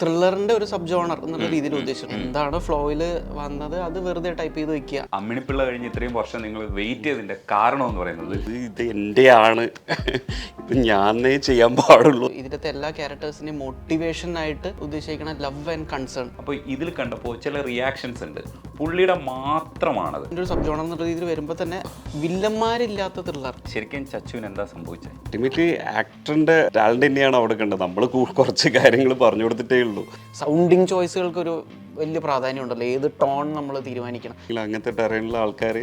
ത്രില്ലറിന്റെ ഒരു sub genre എന്നുള്ള രീതിയിൽ ഉദ്ദേശിച്ചു. എന്താണ് ഫ്ലോയിൽ വന്നത് അത് വെറുതെ ടൈപ്പ് ചെയ്ത് വെക്കുക. അമ്മിണിപ്പിള്ള കഴിഞ്ഞ് ഇത്രയും വർഷം നിങ്ങൾ വെയിറ്റ് ചെയ്തതിന്റെ കാരണം എന്ന് പറയുന്നത് ഇത് എൻ്റെ ആണ്, ഇപ്പം ഞാനേ ചെയ്യാൻ പാടുള്ളൂ. ഇതിലത്തെ എല്ലാ ക്യാരക്ടേഴ്സിനെയും മോട്ടിവേഷൻ ആയിട്ട് ഉദ്ദേശിക്കുന്ന ലവ് ആൻഡ് കൺസേൺ. അപ്പോൾ ഇതിൽ കണ്ടപ്പോൾ ചില റിയാക്ഷൻസ് ഉണ്ട്, പുള്ളിയുടെ മാത്രമാണത്. ഒരു സബ് ജോണർ എന്നുള്ള രീതിയിൽ വരുമ്പോൾ തന്നെ വില്ലന്മാരില്ലാത്ത ത്രില്ലർ. ശരിക്കും ചച്ചുവിന് എന്താ സംഭവിച്ചത്? അൾട്ടിമേറ്റ്ലി ആക്ടറിന്റെ ടാലന്റ് തന്നെയാണ് അവിടെ കണ്ടത്. നമ്മൾ കുറച്ച് കാര്യങ്ങൾ പറഞ്ഞു കൊടുത്തിട്ടേ ഉള്ളൂ. സൗണ്ടിങ് ചോയ്സുകൾക്ക് ഒരു വലിയ പ്രാധാന്യം ഉണ്ടല്ലോ, ഏത് ടോൺ നമ്മൾ തീരുമാനിക്കണം. അങ്ങനത്തെ ടെറൈനിലുള്ള ആൾക്കാർ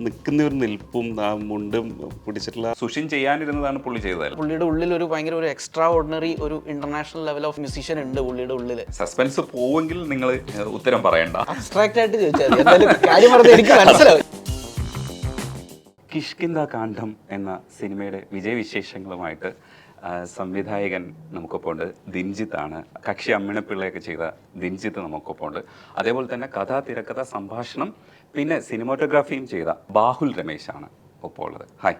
നിൽക്കുന്ന ഒരു നിൽപ്പും ആ മുണ്ടും പിടിച്ചിട്ടുള്ള സുഷിൻ ചെയ്യാനിരുന്നതാണ് പുള്ളി ചെയ്തതല്ല. പുള്ളിയുടെ ഉള്ളിൽ ഒരു ഭയങ്കര ഒരു എക്സ്ട്രാ ഓർഡിനറി ഒരു ഇന്റർനാഷണൽ ലെവൽ ഓഫ് മ്യൂസിഷ്യൻ ഉണ്ട് പുള്ളിയുടെ ഉള്ളിൽ. സസ്പെൻസ് പോവെങ്കിൽ നിങ്ങൾ ഉത്തരം പറയണ്ട, അബ്സ്ട്രാക്റ്റ് ആയിട്ട് ചോദിച്ചാൽ മതി. എന്തായാലും കാര്യം പറഞ്ഞാൽ എനിക്ക് മനസ്സിലാവും. കിഷ്കിന്ദ കാണ്ഡം എന്ന സിനിമയുടെ വിജയവിശേഷങ്ങളുമായിട്ട് സംവിധായകൻ നമുക്കൊപ്പം ഉണ്ട്, ദിൻജിത്ത് ആണ്. കക്ഷി അമ്മിണിപ്പിള്ളയൊക്കെ ചെയ്ത ദിൻജിത്ത് നമുക്കൊപ്പം ഉണ്ട്. അതേപോലെ തന്നെ കഥ, തിരക്കഥ, സംഭാഷണം, പിന്നെ സിനിമാറ്റോഗ്രാഫിയും ചെയ്ത ബാഹുൽ രമേശാണ് ഒപ്പം ഉള്ളത്. ഹായ്.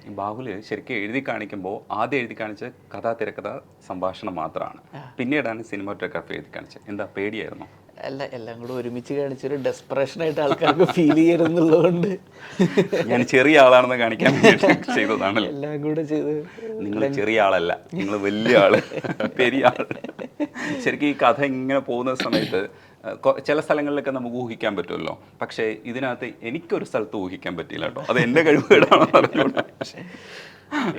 ഈ ബാഹുല് ശരിക്കും എഴുതി കാണിക്കുമ്പോൾ ആദ്യം എഴുതി കാണിച്ച് കഥ, തിരക്കഥ, സംഭാഷണം മാത്രമാണ്. പിന്നീടാണ് സിനിമാറ്റോഗ്രാഫി എഴുതി കാണിച്ചത്. എന്താ പേടിയായിരുന്നോ? അല്ല, എല്ലാം കൂടെ ഒരുമിച്ച് കാണിച്ചൊരു ഡെസ്പറേഷൻ ആയിട്ട് ആൾക്കാർക്ക് ഫീൽ ചെയ്യുന്നുള്ളതുകൊണ്ട് ഞാൻ ചെറിയ ആളാണെന്ന് കാണിക്കാൻ വേണ്ടിയിട്ട് ചെയ്തതാണല്ലോ. എല്ലാം കൂടെ ചെയ്ത്. നിങ്ങൾ ചെറിയ ആളല്ല, നിങ്ങൾ വലിയ ആള്, പെരിയ ആള്. ശരിക്കും ഈ കഥ ഇങ്ങനെ പോകുന്ന സമയത്ത് ചില സ്ഥലങ്ങളിലൊക്കെ നമുക്ക് ഊഹിക്കാൻ പറ്റുമല്ലോ, പക്ഷേ ഇതിനകത്ത് എനിക്കൊരു സ്ഥലത്ത് ഊഹിക്കാൻ പറ്റിയില്ല കേട്ടോ. അത് എൻ്റെ കഴിവുകേടാണെന്ന് അറിഞ്ഞുകൊണ്ട്.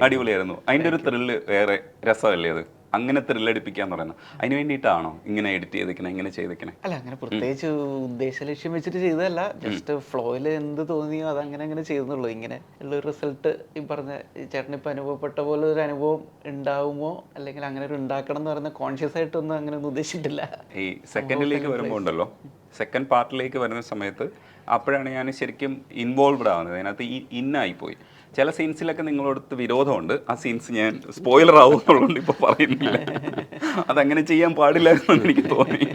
അടിപൊളിയായിരുന്നു. അതിൻ്റെ ഒരു ത്രില്ല് വേറെ രസമല്ലേ അത്? അങ്ങനെ ത്രില്ലടിപ്പിക്കാന്ന് പറയുന്നത് അതിന് വേണ്ടിയിട്ടാണോ ഇങ്ങനെ എഡിറ്റ് ചെയ്തിരിക്കണേ, ഇങ്ങനെ ചെയ്തിരിക്കണേ? അല്ല, അങ്ങനെ പ്രത്യേകിച്ച് ഉദ്ദേശ ലക്ഷ്യം വെച്ചിട്ട് ചെയ്തതല്ല. ജസ്റ്റ് ഫ്ലോയിൽ എന്ത് തോന്നിയോ അതങ്ങനെ അങ്ങനെ ചെയ്തെന്നുള്ളൂ. ഇങ്ങനെ ഉള്ളൊരു റിസൾട്ട് ഈ പറഞ്ഞ ചേട്ടന് ഇപ്പം അനുഭവപ്പെട്ട പോലെ ഒരു അനുഭവം ഉണ്ടാവുമോ, അല്ലെങ്കിൽ അങ്ങനെ ഒരു ഉണ്ടാക്കണം എന്ന് പറയുന്ന കോൺഷ്യസ് ആയിട്ടൊന്നും അങ്ങനെ ഒന്നും ഉദ്ദേശിച്ചിട്ടില്ല. ഈ സെക്കൻഡിലേക്ക് വരുമ്പോൾ ഉണ്ടല്ലോ, സെക്കൻഡ് പാർട്ടിലേക്ക് വരുന്ന സമയത്ത് അപ്പോഴാണ് ഞാൻ ശരിക്കും ഇൻവോൾവ്ഡ് ആവുന്നത്. അതിനകത്ത് ഈ ഇന്നായിപ്പോയി. ചില സീൻസിലൊക്കെ നിങ്ങളോടത്ത് വിരോധമുണ്ട്. ആ സീൻസ് ഞാൻ സ്പോയിലർ ആവുന്നുള്ളതുകൊണ്ട് ഇപ്പോൾ പറയുന്നില്ല. അതങ്ങനെ ചെയ്യാൻ പാടില്ലായിരുന്നു എനിക്ക് തോന്നി.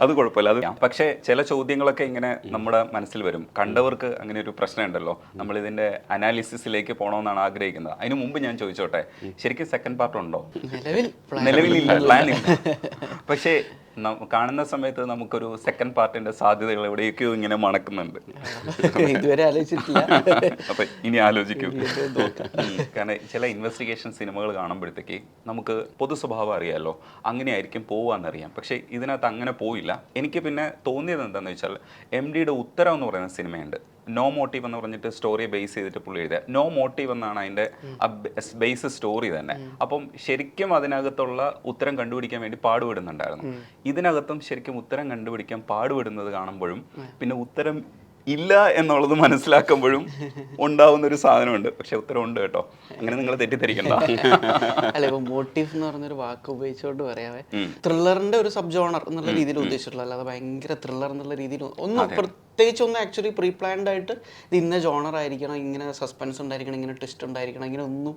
അത് കുഴപ്പമില്ല. അത് പക്ഷേ ചില ചോദ്യങ്ങളൊക്കെ ഇങ്ങനെ നമ്മുടെ മനസ്സിൽ വരും. കണ്ടവർക്ക് അങ്ങനെ ഒരു പ്രശ്നം ഉണ്ടല്ലോ, നമ്മളിതിൻ്റെ അനാലിസിസിലേക്ക് പോകണമെന്നാണ് ആഗ്രഹിക്കുന്നത്. അതിന് മുമ്പ് ഞാൻ ചോദിച്ചോട്ടെ, ശരിക്കും സെക്കൻഡ് പാർട്ട് ഉണ്ടോ? നിലവിലില്ല, പ്ലാൻ ഇല്ല. പക്ഷേ കാണുന്ന സമയത്ത് നമുക്കൊരു സെക്കൻഡ് പാർട്ടിന്റെ സാധ്യതകൾ എവിടെയൊക്കെയോ ഇങ്ങനെ മണക്കുന്നുണ്ട്. ഇതുവരെ ആലോചിച്ചിട്ടില്ല. അപ്പൊ ഇനി ആലോചിക്കും. കാരണം ചില ഇൻവെസ്റ്റിഗേഷൻ സിനിമകൾ കാണുമ്പോഴത്തേക്ക് നമുക്ക് പൊതു സ്വഭാവം അറിയാമല്ലോ, അങ്ങനെ ആയിരിക്കും പോവാന്നറിയാം. പക്ഷെ ഇതിനകത്ത് അങ്ങനെ പോയില്ല. എനിക്ക് പിന്നെ തോന്നിയത് എന്താണെന്ന് വെച്ചാൽ, MDയുടെ ഉത്തരം എന്ന് പറയുന്ന സിനിമയുണ്ട്, നോ മോട്ടീവ് എന്ന് പറഞ്ഞിട്ട് സ്റ്റോറിയെ ബേസ് ചെയ്തിട്ട് പുള്ളി എഴുതുക. നോ മോട്ടീവ് എന്നാണ് അതിൻ്റെ ബേസ് സ്റ്റോറി തന്നെ. അപ്പം ശരിക്കും അതിനകത്തുള്ള ഉത്തരം കണ്ടുപിടിക്കാൻ വേണ്ടി പാടുപെടുന്നുണ്ടായിരുന്നു. ഇതിനകത്തും ശരിക്കും ഉത്തരം കണ്ടുപിടിക്കാൻ പാടുപെടുന്നത് കാണുമ്പോഴും പിന്നെ ഉത്തരം ഇല്ല എന്നുള്ളത് മനസ്സിലാക്കുമ്പോഴും ഉണ്ടാവുന്ന ഒരു സാധനമുണ്ട്. പക്ഷെ ഉത്തരം ഉണ്ട് കേട്ടോ, അങ്ങനെ നിങ്ങൾ തെറ്റിദ്ധരിക്കണ്ട. അല്ല, ഇപ്പൊ മോട്ടീവ് എന്ന് പറഞ്ഞൊരു വാക്ക് ഉപയോഗിച്ചുകൊണ്ട് പറയാവേ, ത്രില്ലറിന്റെ ഒരു സബ് ജോണർ എന്നുള്ള രീതിയിൽ ഉദ്ദേശിച്ചിട്ടുള്ള, അല്ലാതെ ഭയങ്കര ത്രില്ലർ എന്നുള്ള രീതിയിൽ ഒന്നും പ്രത്യേകിച്ച് ഒന്നും ആക്ച്വലി പ്രീ പ്ലാൻഡ് ആയിട്ട് ഇത് ഇന്ന ജോണർ ആയിരിക്കണം, ഇങ്ങനെ സസ്പെൻസ് ഉണ്ടായിരിക്കണം, ഇങ്ങനെ ട്വിസ്റ്റ് ഉണ്ടായിരിക്കണം, ഇങ്ങനെ ഒന്നും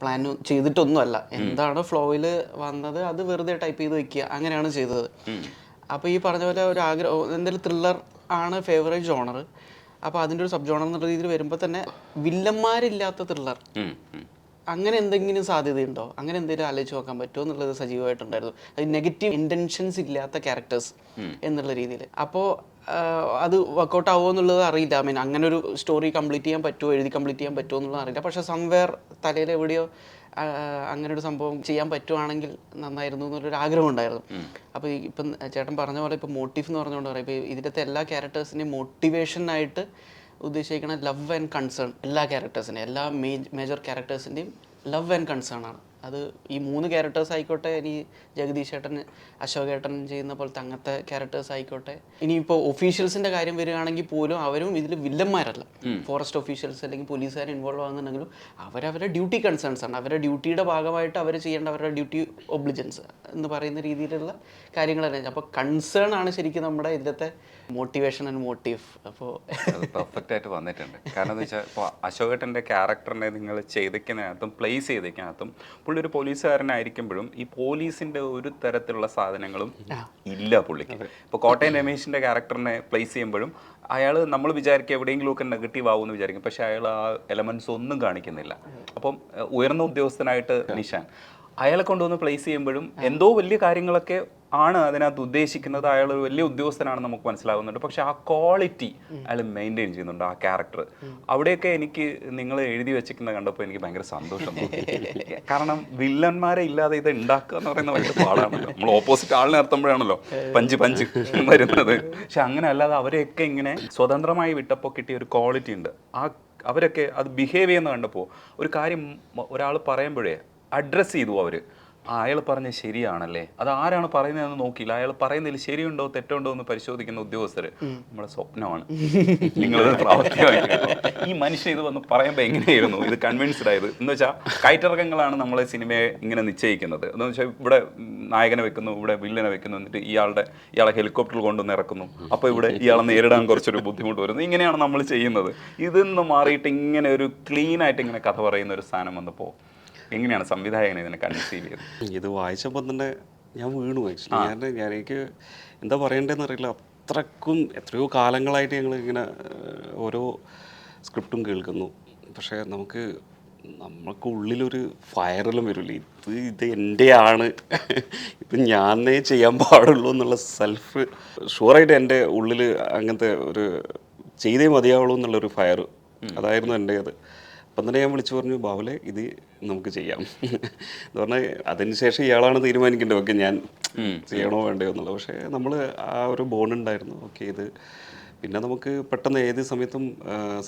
പ്ലാൻ ചെയ്തിട്ടൊന്നും അല്ല. എന്താണ് ഫ്ലോയിൽ വന്നത് അത് വെറുതെ ടൈപ്പ് ചെയ്ത് വെക്കുക, അങ്ങനെയാണ് ചെയ്തത്. അപ്പോൾ ഈ പറഞ്ഞ പോലെ ഒരു ആഗ്രഹം, എന്തായാലും ത്രില്ലർ ആണ് ഫേവറേറ്റ് ജോണർ. അപ്പോൾ അതിൻ്റെ ഒരു സബ് ജോണർ എന്നുള്ള രീതിയിൽ വരുമ്പോൾ തന്നെ വില്ലന്മാരില്ലാത്ത ത്രില്ലർ, അങ്ങനെ എന്തെങ്കിലും സാധ്യതയുണ്ടോ, അങ്ങനെ എന്തെങ്കിലും ആലോചിച്ച് നോക്കാൻ പറ്റുമോ എന്നുള്ളത് സജീവമായിട്ടുണ്ടായിരുന്നു. അത് നെഗറ്റീവ് ഇൻറ്റൻഷൻസ് ഇല്ലാത്ത ക്യാരക്ടേഴ്സ് എന്നുള്ള രീതിയിൽ. അപ്പോൾ അത് വർക്കൗട്ട് ആവുമോ എന്നുള്ളത് അറിയില്ല. ഐ മീൻ, അങ്ങനെ ഒരു സ്റ്റോറി കംപ്ലീറ്റ് ചെയ്യാൻ പറ്റുമോ, എഴുതി കംപ്ലീറ്റ് ചെയ്യാൻ പറ്റുമോ എന്നുള്ളത് അറിയില്ല. പക്ഷേ സംവെയർ തലയിൽ എവിടെയോ അങ്ങനെ ഒരു സംഭവം ചെയ്യാൻ പറ്റുവാണെങ്കിൽ നന്നായിരുന്നു എന്നുള്ളൊരു ആഗ്രഹം ഉണ്ടായിരുന്നു. അപ്പോൾ ഇപ്പം ചേട്ടൻ പറഞ്ഞ പോലെ ഇപ്പോൾ മോട്ടീവ് എന്ന് പറഞ്ഞുകൊണ്ട് പറയാം, ഇപ്പോൾ ഇതിലത്തെ എല്ലാ ക്യാരക്ടേഴ്സിനെയും മോട്ടിവേഷനായിട്ട് ഉദ്ദേശിക്കുന്ന ലവ് ആൻഡ് കൺസേൺ. എല്ലാ ക്യാരക്ടേഴ്സിനെയും, എല്ലാ മേജർ ക്യാരക്ടേഴ്സിൻ്റെയും ലവ് ആൻഡ് കൺസേൺ ആണ്. അത് ഈ 3 ക്യാരക്ടേഴ്സ് ആയിക്കോട്ടെ, ഇനി ജഗദീഷ് ഏട്ടൻ, അശോക് ഏട്ടൻ ചെയ്യുന്ന പോലത്തെ അങ്ങനത്തെ ക്യാരക്ടേഴ്സ് ആയിക്കോട്ടെ, ഇനിയിപ്പോൾ ഒഫീഷ്യൽസിൻ്റെ കാര്യം വരികയാണെങ്കിൽ പോലും അവരും ഇതിൽ വില്ലന്മാരല്ല. ഫോറസ്റ്റ് ഒഫീഷ്യൽസ് അല്ലെങ്കിൽ പോലീസുകാർ ഇൻവോൾവ് ആകുന്നുണ്ടെങ്കിലും അവരവരുടെ ഡ്യൂട്ടി കൺസേൺസ് ആണ്. അവരുടെ ഡ്യൂട്ടിയുടെ ഭാഗമായിട്ട് അവർ ചെയ്യേണ്ട അവരുടെ ഡ്യൂട്ടി ഒബ്ലിജൻസ് എന്ന് പറയുന്ന രീതിയിലുള്ള കാര്യങ്ങളല്ല. അപ്പോൾ കൺസേൺ ആണ് ശരിക്കും നമ്മുടെ ഇതിലത്തെ മോട്ടിവേഷൻ ആൻഡ് മോട്ടീവ്. അപ്പോൾ പെർഫെക്റ്റ് ആയിട്ട് വന്നിട്ടുണ്ട്. കാരണം എന്ന് വെച്ചാൽ, ഇപ്പോൾ അശോകേട്ടൻ്റെ ക്യാരക്ടറിനെ നിങ്ങൾ ചെയ്തിരിക്കുന്നതിനകത്തും പ്ലേസ് ചെയ്തിരിക്കുന്നതിനകത്തും പുള്ളി ഒരു പോലീസുകാരനായിരിക്കുമ്പോഴും ഈ പോലീസിൻ്റെ ഒരു തരത്തിലുള്ള സാധനങ്ങളും ഇല്ല പുള്ളിക്ക്. ഇപ്പോൾ കോട്ടയം രമേശിൻ്റെ ക്യാരക്ടറിനെ പ്ലേസ് ചെയ്യുമ്പോഴും അയാൾ നമ്മൾ വിചാരിക്കുക എവിടെയെങ്കിലുമൊക്കെ നെഗറ്റീവ് ആവുമെന്ന് വിചാരിക്കും, പക്ഷേ അയാൾ ആ എലമെൻറ്റ്സ് ഒന്നും കാണിക്കുന്നില്ല. അപ്പം ഉയർന്ന ഉദ്യോഗസ്ഥനായിട്ട് നിഷാൻ അയാളെ കൊണ്ടുവന്ന് പ്ലേസ് ചെയ്യുമ്പോഴും എന്തോ വലിയ കാര്യങ്ങളൊക്കെ ആണ് അതിനകത്ത് ഉദ്ദേശിക്കുന്നത്. അയാൾ ഒരു വലിയ ഉദ്യോഗസ്ഥനാണെന്ന് നമുക്ക് മനസ്സിലാവുന്നുണ്ട്. പക്ഷെ ആ ക്വാളിറ്റി അയാൾ മെയിൻറ്റെയിൻ ചെയ്യുന്നുണ്ട്, ആ ക്യാരക്ടർ. അവിടെയൊക്കെ എനിക്ക് നിങ്ങൾ എഴുതി വെച്ചിരിക്കുന്നത് കണ്ടപ്പോൾ എനിക്ക് ഭയങ്കര സന്തോഷം തോന്നി. കാരണം വില്ലന്മാരെ ഇല്ലാതെ ഇത് ഉണ്ടാക്കുക എന്ന് പറയുന്നത് ഭയങ്കര പാടാണല്ലോ. നമ്മൾ ഓപ്പോസിറ്റ് ആളിനെ നിർത്തുമ്പോഴാണല്ലോ പഞ്ച് വരുന്നത്. പക്ഷെ അങ്ങനെ അല്ലാതെ അവരെയൊക്കെ ഇങ്ങനെ സ്വതന്ത്രമായി വിട്ടപ്പോൾ കിട്ടിയ ഒരു ക്വാളിറ്റി ഉണ്ട്. അവരൊക്കെ അത് ബിഹേവ് ചെയ്യുന്ന കണ്ടപ്പോൾ ഒരു കാര്യം ഒരാൾ പറയുമ്പോഴേ അഡ്രസ്സ് ചെയ്തു അവർ. അയാൾ പറഞ്ഞ ശരിയാണല്ലേ, അത് ആരാണ് പറയുന്നതെന്ന് നോക്കിയില്ല. അയാൾ പറയുന്നതിൽ ശരിയുണ്ടോ തെറ്റുണ്ടോ എന്ന് പരിശോധിക്കുന്ന ഉദ്യോഗസ്ഥർ നമ്മുടെ സ്വപ്നമാണ്. നിങ്ങളത് പ്രാവർത്തികമായിരിക്കും. ഈ മനുഷ്യൻ ഇത് വന്ന് പറയുമ്പോൾ എങ്ങനെയായിരുന്നു ഇത് കൺവിൻസ്ഡ് ആയത് എന്ന് വെച്ചാൽ കയറ്റിറക്കങ്ങളാണ് നമ്മളെ സിനിമയെ ഇങ്ങനെ നിശ്ചയിക്കുന്നത്. എന്ന് വെച്ചാൽ ഇവിടെ നായകനെ വെക്കുന്നു, ഇവിടെ വില്ലനെ വെക്കുന്നു, എന്നിട്ട് ഇയാളെ ഹെലികോപ്റ്ററിൽ കൊണ്ടുവന്ന് ഇറക്കുന്നു. അപ്പോൾ ഇവിടെ ഇയാളെ നേരിടാൻ കുറച്ചൊരു ബുദ്ധിമുട്ട് വരുന്നു. ഇങ്ങനെയാണ് നമ്മൾ ചെയ്യുന്നത്. ഇതിന്ന് മാറിയിട്ട് ഇങ്ങനെ ഒരു ക്ലീൻ ആയിട്ട് ഇങ്ങനെ കഥ പറയുന്ന ഒരു സ്ഥാനം വന്നപ്പോൾ എങ്ങനെയാണ് സംവിധായകനെ ഇതിനെ കൺസീവ് ചെയ്തത്? ഇത് വായിച്ചപ്പോൾ തന്നെ ഞാൻ വീണു. ആക്ച്വലി ഞാൻ എനിക്ക് എന്താ പറയേണ്ടതെന്ന് അറിയില്ല. അത്രക്കും എത്രയോ കാലങ്ങളായിട്ട് ഞങ്ങൾ ഇങ്ങനെ ഓരോ സ്ക്രിപ്റ്റും കേൾക്കുന്നു. പക്ഷേ നമ്മൾക്ക് ഉള്ളിലൊരു ഫയറെല്ലാം വരില്ലേ, ഇത് എൻ്റെയാണ്, ഇത് ഞാനേ ചെയ്യാൻ പാടുള്ളൂ എന്നുള്ള സെൽഫ് ഷുവറായിട്ട് എൻ്റെ ഉള്ളിൽ അങ്ങനത്തെ ഒരു ചെയ്തേ മതിയാവുള്ളൂ എന്നുള്ളൊരു ഫയർ അതായിരുന്നു എൻ്റേത്. അപ്പം തന്നെ ഞാൻ വിളിച്ചു പറഞ്ഞു, ബാവലെ ഇത് നമുക്ക് ചെയ്യാം എന്ന് പറഞ്ഞാൽ അതിനുശേഷം ഇയാളാണ് തീരുമാനിക്കേണ്ടത് ഓക്കെ ഞാൻ ചെയ്യണോ വേണ്ടയോ എന്നുള്ളത്. പക്ഷേ നമ്മൾ ആ ഒരു ബോണ്ടുണ്ടായിരുന്നു. ഓക്കെ ഇത് പിന്നെ നമുക്ക് പെട്ടെന്ന് ഏത് സമയത്തും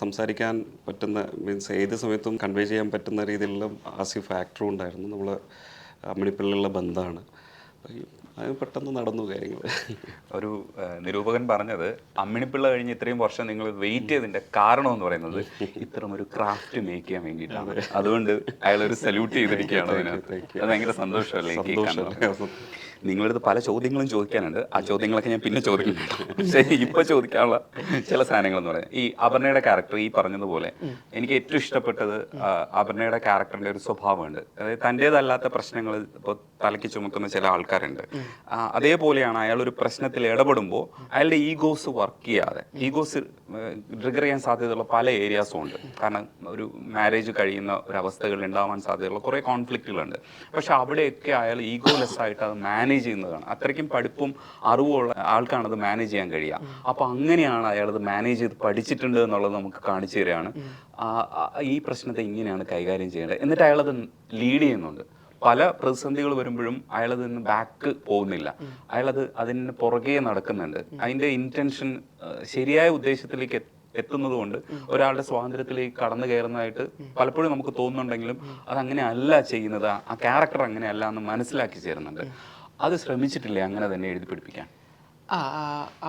സംസാരിക്കാൻ പറ്റുന്ന മീൻസ് ഏത് സമയത്തും കൺവേ ചെയ്യാൻ പറ്റുന്ന രീതിയിലുള്ള ആസിഫ് ആക്ടറും ഉണ്ടായിരുന്നു. നമ്മൾ അമ്മിണിപ്പിള്ള ബന്ധമാണ്. അത് പെട്ടെന്ന് നടന്നു കാര്യങ്ങൾ. ഒരു നിരൂപകൻ പറഞ്ഞത് അമ്മിണിപ്പിള്ള കഴിഞ്ഞ് ഇത്രയും വർഷം നിങ്ങൾ വെയിറ്റ് ചെയ്തതിന്റെ കാരണം എന്ന് പറയുന്നത് ഇത്തരം ഒരു ക്രാഫ്റ്റ് മേക്ക് ചെയ്യാൻ വേണ്ടിയിട്ടാണ്. അതുകൊണ്ട് അയാൾ ഒരു സല്യൂട്ട് ചെയ്തിരിക്കുകയാണ് അതിനകത്ത്. അത് ഭയങ്കര സന്തോഷമല്ലേ? നിങ്ങളടുത്ത് പല ചോദ്യങ്ങളും ചോദിക്കാനുണ്ട്. ആ ചോദ്യങ്ങളൊക്കെ ഞാൻ പിന്നെ ചോദിക്കുന്നുണ്ട്. പക്ഷേ ഇപ്പൊ ചോദിക്കാനുള്ള ചില സാധനങ്ങളെന്ന് പറയാം. ഈ അപർണയുടെ ക്യാരക്ടർ ഈ പറഞ്ഞതുപോലെ എനിക്ക് ഏറ്റവും ഇഷ്ടപ്പെട്ടത് അപർണയുടെ ക്യാരക്ടറിന്റെ ഒരു സ്വഭാവമുണ്ട്. അതായത് തൻ്റേതല്ലാത്ത പ്രശ്നങ്ങൾ ഇപ്പോൾ തലയ്ക്ക് ചുമക്കുന്ന ചില ആൾക്കാരുണ്ട്. അതേപോലെയാണ് അയാൾ ഒരു പ്രശ്നത്തിൽ ഇടപെടുമ്പോൾ അയാളുടെ ഈഗോസ് വർക്ക് ചെയ്യാതെ, ഈഗോസ് ട്രിഗർ ചെയ്യാൻ സാധ്യതയുള്ള പല ഏരിയാസും ഉണ്ട്. കാരണം ഒരു മാരേജ് കഴിയുന്ന ഒരു അവസ്ഥകളിൽ ഉണ്ടാവാൻ സാധ്യതയുള്ള കുറേ കോൺഫ്ലിക്റ്റുകളുണ്ട്. പക്ഷെ അവിടെയൊക്കെ അയാൾ ഈഗോലെസ് ആയിട്ട് അത് മാനേജ് ചെയ്യുന്നതാണ്. അത്രയ്ക്കും പഠിപ്പും അറിവുള്ള ആൾക്കാണ് അത് മാനേജ് ചെയ്യാൻ കഴിയുക. അപ്പോൾ അങ്ങനെയാണ് അയാളത് മാനേജ് ചെയ്ത് പഠിച്ചിട്ടുണ്ട് എന്നുള്ളത് നമുക്ക് കാണിച്ചു തരികയാണ്. ഈ പ്രശ്നത്തെ ഇങ്ങനെയാണ് കൈകാര്യം ചെയ്യേണ്ടത്. എന്നിട്ട് അയാളത് ലീഡ് ചെയ്യുന്നുണ്ട്. പല പ്രതിസന്ധികൾ വരുമ്പോഴും അയാളത് ബാക്ക് പോകുന്നില്ല. അതിന് പുറകെ നടക്കുന്നുണ്ട്. അതിൻ്റെ ഇൻറ്റൻഷൻ ശരിയായ ഉദ്ദേശത്തിലേക്ക് എത്തുന്നത് കൊണ്ട് ഒരാളുടെ സ്വാതന്ത്ര്യത്തിലേക്ക് കടന്നു കയറുന്നതായിട്ട് പലപ്പോഴും നമുക്ക് തോന്നുന്നുണ്ടെങ്കിലും അതങ്ങനെ അല്ല ചെയ്യുന്നത്. ആ ക്യാരക്ടർ അങ്ങനെയല്ല എന്ന് മനസ്സിലാക്കി ചേരുന്നുണ്ട്. അത് ശ്രമിച്ചിട്ടില്ലേ അങ്ങനെ തന്നെ എഴുതി പിടിപ്പിക്കാൻ?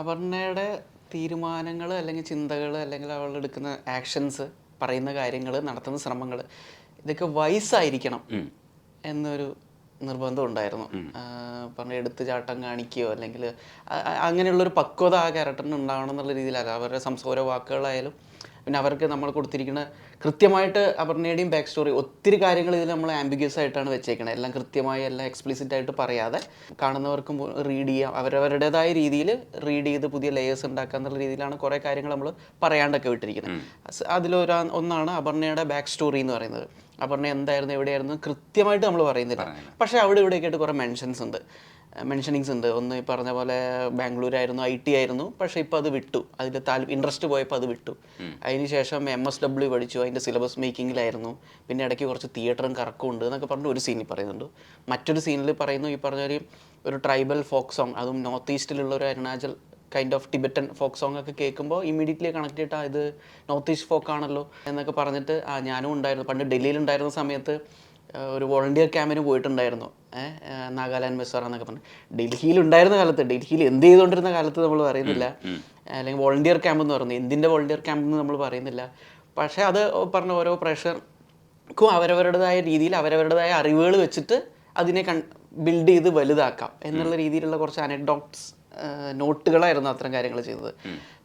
അപർണയുടെ തീരുമാനങ്ങൾ അല്ലെങ്കിൽ ചിന്തകൾ അല്ലെങ്കിൽ അവൾ എടുക്കുന്ന ആക്ഷൻസ്, പറയുന്ന കാര്യങ്ങൾ, നടത്തുന്ന ശ്രമങ്ങൾ ഇതൊക്കെ വയസ്സായിരിക്കണം എന്നൊരു നിർബന്ധം ഉണ്ടായിരുന്നു. പറഞ്ഞ എടുത്തുചാട്ടം കാണിക്കുകയോ അല്ലെങ്കിൽ അങ്ങനെയുള്ളൊരു പക്വത ആ ക്യാരക്ടറിന് ഉണ്ടാവണം എന്നുള്ള രീതിയിലല്ല. അവരുടെ ഓരോ വാക്കുകളായാലും പിന്നെ അവർക്ക് നമ്മൾ കൊടുത്തിരിക്കുന്ന കൃത്യമായിട്ട് അപർണയുടെയും ബാക്ക് സ്റ്റോറി ഒത്തിരി കാര്യങ്ങൾ ഇതിൽ നമ്മൾ ആംബിഗ്യസ് ആയിട്ടാണ് വെച്ചേക്കുന്നത്. എല്ലാം കൃത്യമായി എല്ലാം എക്സ്പ്ലിസിറ്റ് ആയിട്ട് പറയാതെ കാണുന്നവർക്കും റീഡ് ചെയ്യാം, അവരവരുടേതായ രീതിയിൽ റീഡ് ചെയ്ത് പുതിയ ലെയേഴ്സ് ഉണ്ടാക്കുക എന്നുള്ള രീതിയിലാണ് കുറേ കാര്യങ്ങൾ നമ്മൾ പറയാണ്ടൊക്കെ വിട്ടിരിക്കുന്നത്. ഒന്നാണ് അപർണയുടെ ബാക്ക് സ്റ്റോറി എന്ന് പറയുന്നത്. അപർണ എന്തായിരുന്നു, എവിടെയായിരുന്നു കൃത്യമായിട്ട് നമ്മൾ പറയുന്നില്ല. പക്ഷേ അവിടെ ഇവിടെയൊക്കെ ആയിട്ട് കുറേ മെൻഷനിങ്സ് ഉണ്ട്. ഒന്ന് ഈ പറഞ്ഞ പോലെ ബാംഗ്ലൂരായിരുന്നു, IT ആയിരുന്നു, പക്ഷേ ഇപ്പോൾ അത് വിട്ടു. അതിൻ്റെ ഇൻട്രസ്റ്റ് പോയപ്പോൾ അത് വിട്ടു. അതിനുശേഷം MSW പഠിച്ചു, അതിൻ്റെ സിലബസ് മേക്കിങ്ങിലായിരുന്നു. പിന്നെ ഇടയ്ക്ക് കുറച്ച് തിയേറ്ററും കറക്കും ഉണ്ട് എന്നൊക്കെ പറഞ്ഞിട്ട് ഒരു സീനിൽ പറയുന്നുണ്ട്. മറ്റൊരു സീനിൽ പറയുന്നു ഈ പറഞ്ഞ ഒരു ട്രൈബൽ ഫോക്ക് സോങ്, അതും നോർത്ത് ഈസ്റ്റിലുള്ള ഒരു Arunachal kind of Tibetan folk song ഒക്കെ കേൾക്കുമ്പോൾ ഇമ്മീഡിയറ്റ്ലി കണക്ട് ചെയ്തിട്ട് ഇത് നോർത്ത് ഈസ്റ്റ് ഫോക്ക് ആണല്ലോ എന്നൊക്കെ പറഞ്ഞിട്ട് ഞാനും ഉണ്ടായിരുന്നു. പണ്ട് ഡൽഹിയിലുണ്ടായിരുന്ന സമയത്ത് ഒരു വോളണ്ടിയർ ക്യാമ്പിന് പോയിട്ടുണ്ടായിരുന്നു. നാഗാലാൻഡ് മിസോറം എന്നൊക്കെ പറഞ്ഞു. ഡൽഹിയിലുണ്ടായിരുന്ന കാലത്ത്, ഡൽഹിയിൽ എന്ത് ചെയ്തുകൊണ്ടിരുന്ന കാലത്ത് നമ്മൾ പറയുന്നില്ല. അല്ലെങ്കിൽ വോളണ്ടിയർ ക്യാമ്പ് എന്ന് പറയുന്നത് എന്തിൻ്റെ വോളണ്ടിയർ ക്യാമ്പ് എന്ന് നമ്മൾ പറയുന്നില്ല. പക്ഷേ അത് പറഞ്ഞ ഓരോ പ്രഷർക്കും അവരവരുടേതായ രീതിയിൽ അവരവരുടേതായ അറിവുകൾ വെച്ചിട്ട് അതിനെ ബിൽഡ് ചെയ്ത് വലുതാക്കാം എന്നുള്ള രീതിയിലുള്ള കുറച്ച് അനക്ഡോട്ട്സ് നോട്ടുകളായിരുന്നു അത്തരം കാര്യങ്ങൾ ചെയ്തത്.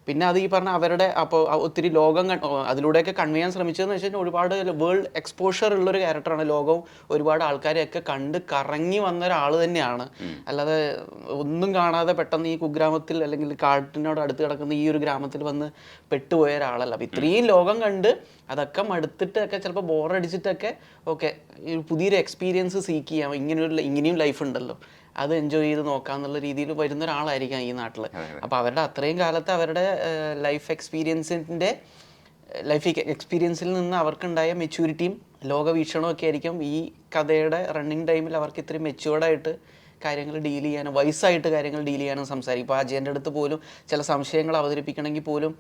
പിന്നെ അത് ഈ പറഞ്ഞ അവരുടെ അപ്പോൾ ഒത്തിരി ലോകം അതിലൂടെയൊക്കെ കൺവേ ചെയ്യാൻ ശ്രമിച്ചതെന്ന് വെച്ച് കഴിഞ്ഞാൽ ഒരുപാട് വേൾഡ് എക്സ്പോഷർ ഉള്ളൊരു ക്യാരക്ടറാണ്. ലോകവും ഒരുപാട് ആൾക്കാരെയൊക്കെ കണ്ട് കറങ്ങി വന്ന ഒരാൾ തന്നെയാണ്. അല്ലാതെ ഒന്നും കാണാതെ പെട്ടെന്ന് ഈ കുഗ്രാമത്തിൽ അല്ലെങ്കിൽ കാട്ടിനോട് അടുത്ത് കിടക്കുന്ന ഈ ഒരു ഗ്രാമത്തിൽ വന്ന് പെട്ടുപോയ ഒരാളല്ല. അപ്പം ഇത്രയും ലോകം കണ്ട് അതൊക്കെ മടുത്തിട്ടൊക്കെ ചിലപ്പോൾ ബോറടിച്ചിട്ടൊക്കെ ഓക്കെ പുതിയൊരു എക്സ്പീരിയൻസ് സീക്ക് ചെയ്യാം, ഇങ്ങനെയും ലൈഫ് ഉണ്ടല്ലോ, അത് എൻജോയ് ചെയ്ത് നോക്കാന്നുള്ള രീതിയിൽ വരുന്ന ഒരാളായിരിക്കാം ഈ നാട്ടിൽ. അപ്പോൾ അവരുടെ അത്രയും കാലത്ത് അവരുടെ ലൈഫ് എക്സ്പീരിയൻസിൽ നിന്ന് അവർക്കുണ്ടായ മെച്യൂരിറ്റിയും ലോകവീക്ഷണവും ഒക്കെ ആയിരിക്കും ഈ കഥയുടെ റണ്ണിങ് ടൈമിൽ അവർക്ക് ഇത്രയും മെച്യൂർഡായിട്ട് കാര്യങ്ങൾ ഡീൽ ചെയ്യാനും വയസ്സായിട്ട് കാര്യങ്ങൾ ഡീൽ ചെയ്യാനും സംസാരിക്കും. ഇപ്പോൾ അജയൻ്റെ അടുത്ത് പോലും ചില സംശയങ്ങൾ അവതരിപ്പിക്കണമെങ്കിൽ പോലും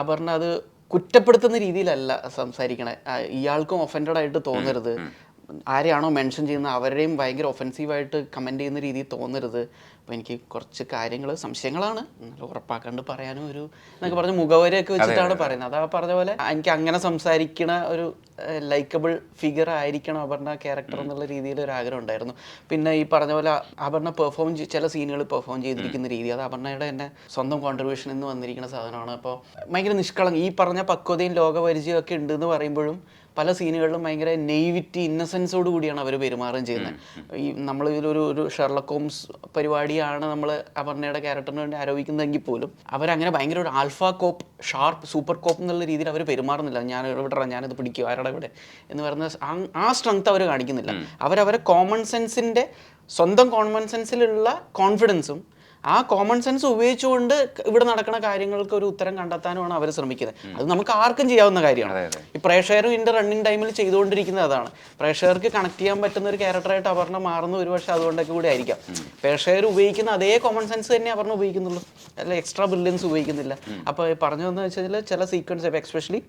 അപർണ അത് കുറ്റപ്പെടുത്തുന്ന രീതിയിലല്ല സംസാരിക്കണേ. ഇയാൾക്കും ഒഫൻഡഡ് ആയിട്ട് തോന്നരുത്, ആരെയാണോ മെൻഷൻ ചെയ്യുന്നത് അവരെയും ഭയങ്കര ഒഫൻസീവായിട്ട് കമൻറ്റ് ചെയ്യുന്ന രീതിയിൽ തോന്നരുത്. അപ്പോൾ എനിക്ക് കുറച്ച് കാര്യങ്ങൾ സംശയങ്ങളാണ്, ഉറപ്പാക്കാണ്ട് പറയാനും ഒരു എന്നൊക്കെ പറഞ്ഞ് മുഖവരെയൊക്കെ വെച്ചിട്ടാണ് പറയുന്നത്. അതാ പറഞ്ഞ പോലെ എനിക്ക് അങ്ങനെ സംസാരിക്കണ ഒരു ലൈക്കബിൾ ഫിഗർ ആയിരിക്കണം അപർണ ക്യാരക്ടർ എന്നുള്ള രീതിയിൽ ഒരു ആഗ്രഹം ഉണ്ടായിരുന്നു. പിന്നെ ഈ പറഞ്ഞ പോലെ അപർണ ചില സീനുകൾ പെർഫോം ചെയ്തിരിക്കുന്ന രീതി അത് അപർണയുടെ തന്നെ സ്വന്തം കോൺട്രിബ്യൂഷൻ എന്ന് വന്നിരിക്കുന്ന സാധനമാണ്. അപ്പോൾ ഭയങ്കര ഈ പറഞ്ഞ പക്വതയും ലോകപരിചയം ഒക്കെ ഉണ്ടെന്ന് പറയുമ്പോഴും പല സീനുകളിലും ഭയങ്കര നെയ്വിറ്റി ഇന്നസെൻസോട് കൂടിയാണ് അവർ പെരുമാറുകയും ചെയ്യുന്നത്. ഈ നമ്മൾ ഇതിലൊരു ഷെർലക് ഹോംസ് പരിപാടിയാണ് നമ്മൾ അപർണയുടെ ക്യാരക്ടറിന് വേണ്ടി ആരോപിക്കുന്നതെങ്കിൽ പോലും അവരങ്ങനെ ഭയങ്കര ഒരു ആൽഫ കോപ്പ് ഷാർപ്പ് സൂപ്പർ കോപ്പ് എന്നുള്ള രീതിയിൽ അവർ പെരുമാറുന്നില്ല. ഞാൻ ഇവിടെ ഞാനിത് പിടിക്കും ആരുടെ ഇവിടെ എന്ന് പറയുന്ന ആ സ്ട്രെങ്ത് അവർ കാണിക്കുന്നില്ല. അവരവരെ സ്വന്തം കോമൺ സെൻസിലുള്ള കോൺഫിഡൻസും ആ കോമൺ സെൻസ് ഉപയോഗിച്ചുകൊണ്ട് ഇവിടെ നടക്കുന്ന കാര്യങ്ങൾക്ക് ഒരു ഉത്തരം കണ്ടെത്താനുമാണ് അവർ ശ്രമിക്കുന്നത്. അത് നമുക്ക് ആർക്കും ചെയ്യാവുന്ന കാര്യമാണ്. ഈ പ്രേക്ഷകരും ഇതിൻ്റെ റണ്ണിങ് ടൈമിൽ ചെയ്തുകൊണ്ടിരിക്കുന്നത് അതാണ്. പ്രേക്ഷകർക്ക് കണക്ട് ചെയ്യാൻ പറ്റുന്ന ഒരു ക്യാരക്ടറായിട്ട് അപർണ മാറുന്ന ഒരുപക്ഷെ അതുകൊണ്ടൊക്കെ കൂടി ആയിരിക്കാം. പ്രേക്ഷകർ ഉപയോഗിക്കുന്ന അതേ കോമൺ സെൻസ് തന്നെ അപർണ ഉപയോഗിക്കുന്നുള്ളൂ, അല്ല എക്സ്ട്രാ ബ്രില്യൻസ് ഉപയോഗിക്കുന്നില്ല. അപ്പോൾ പറഞ്ഞു വന്നു വെച്ചാൽ ചില സീക്വൻസ് എക്സ്പെഷ്യലി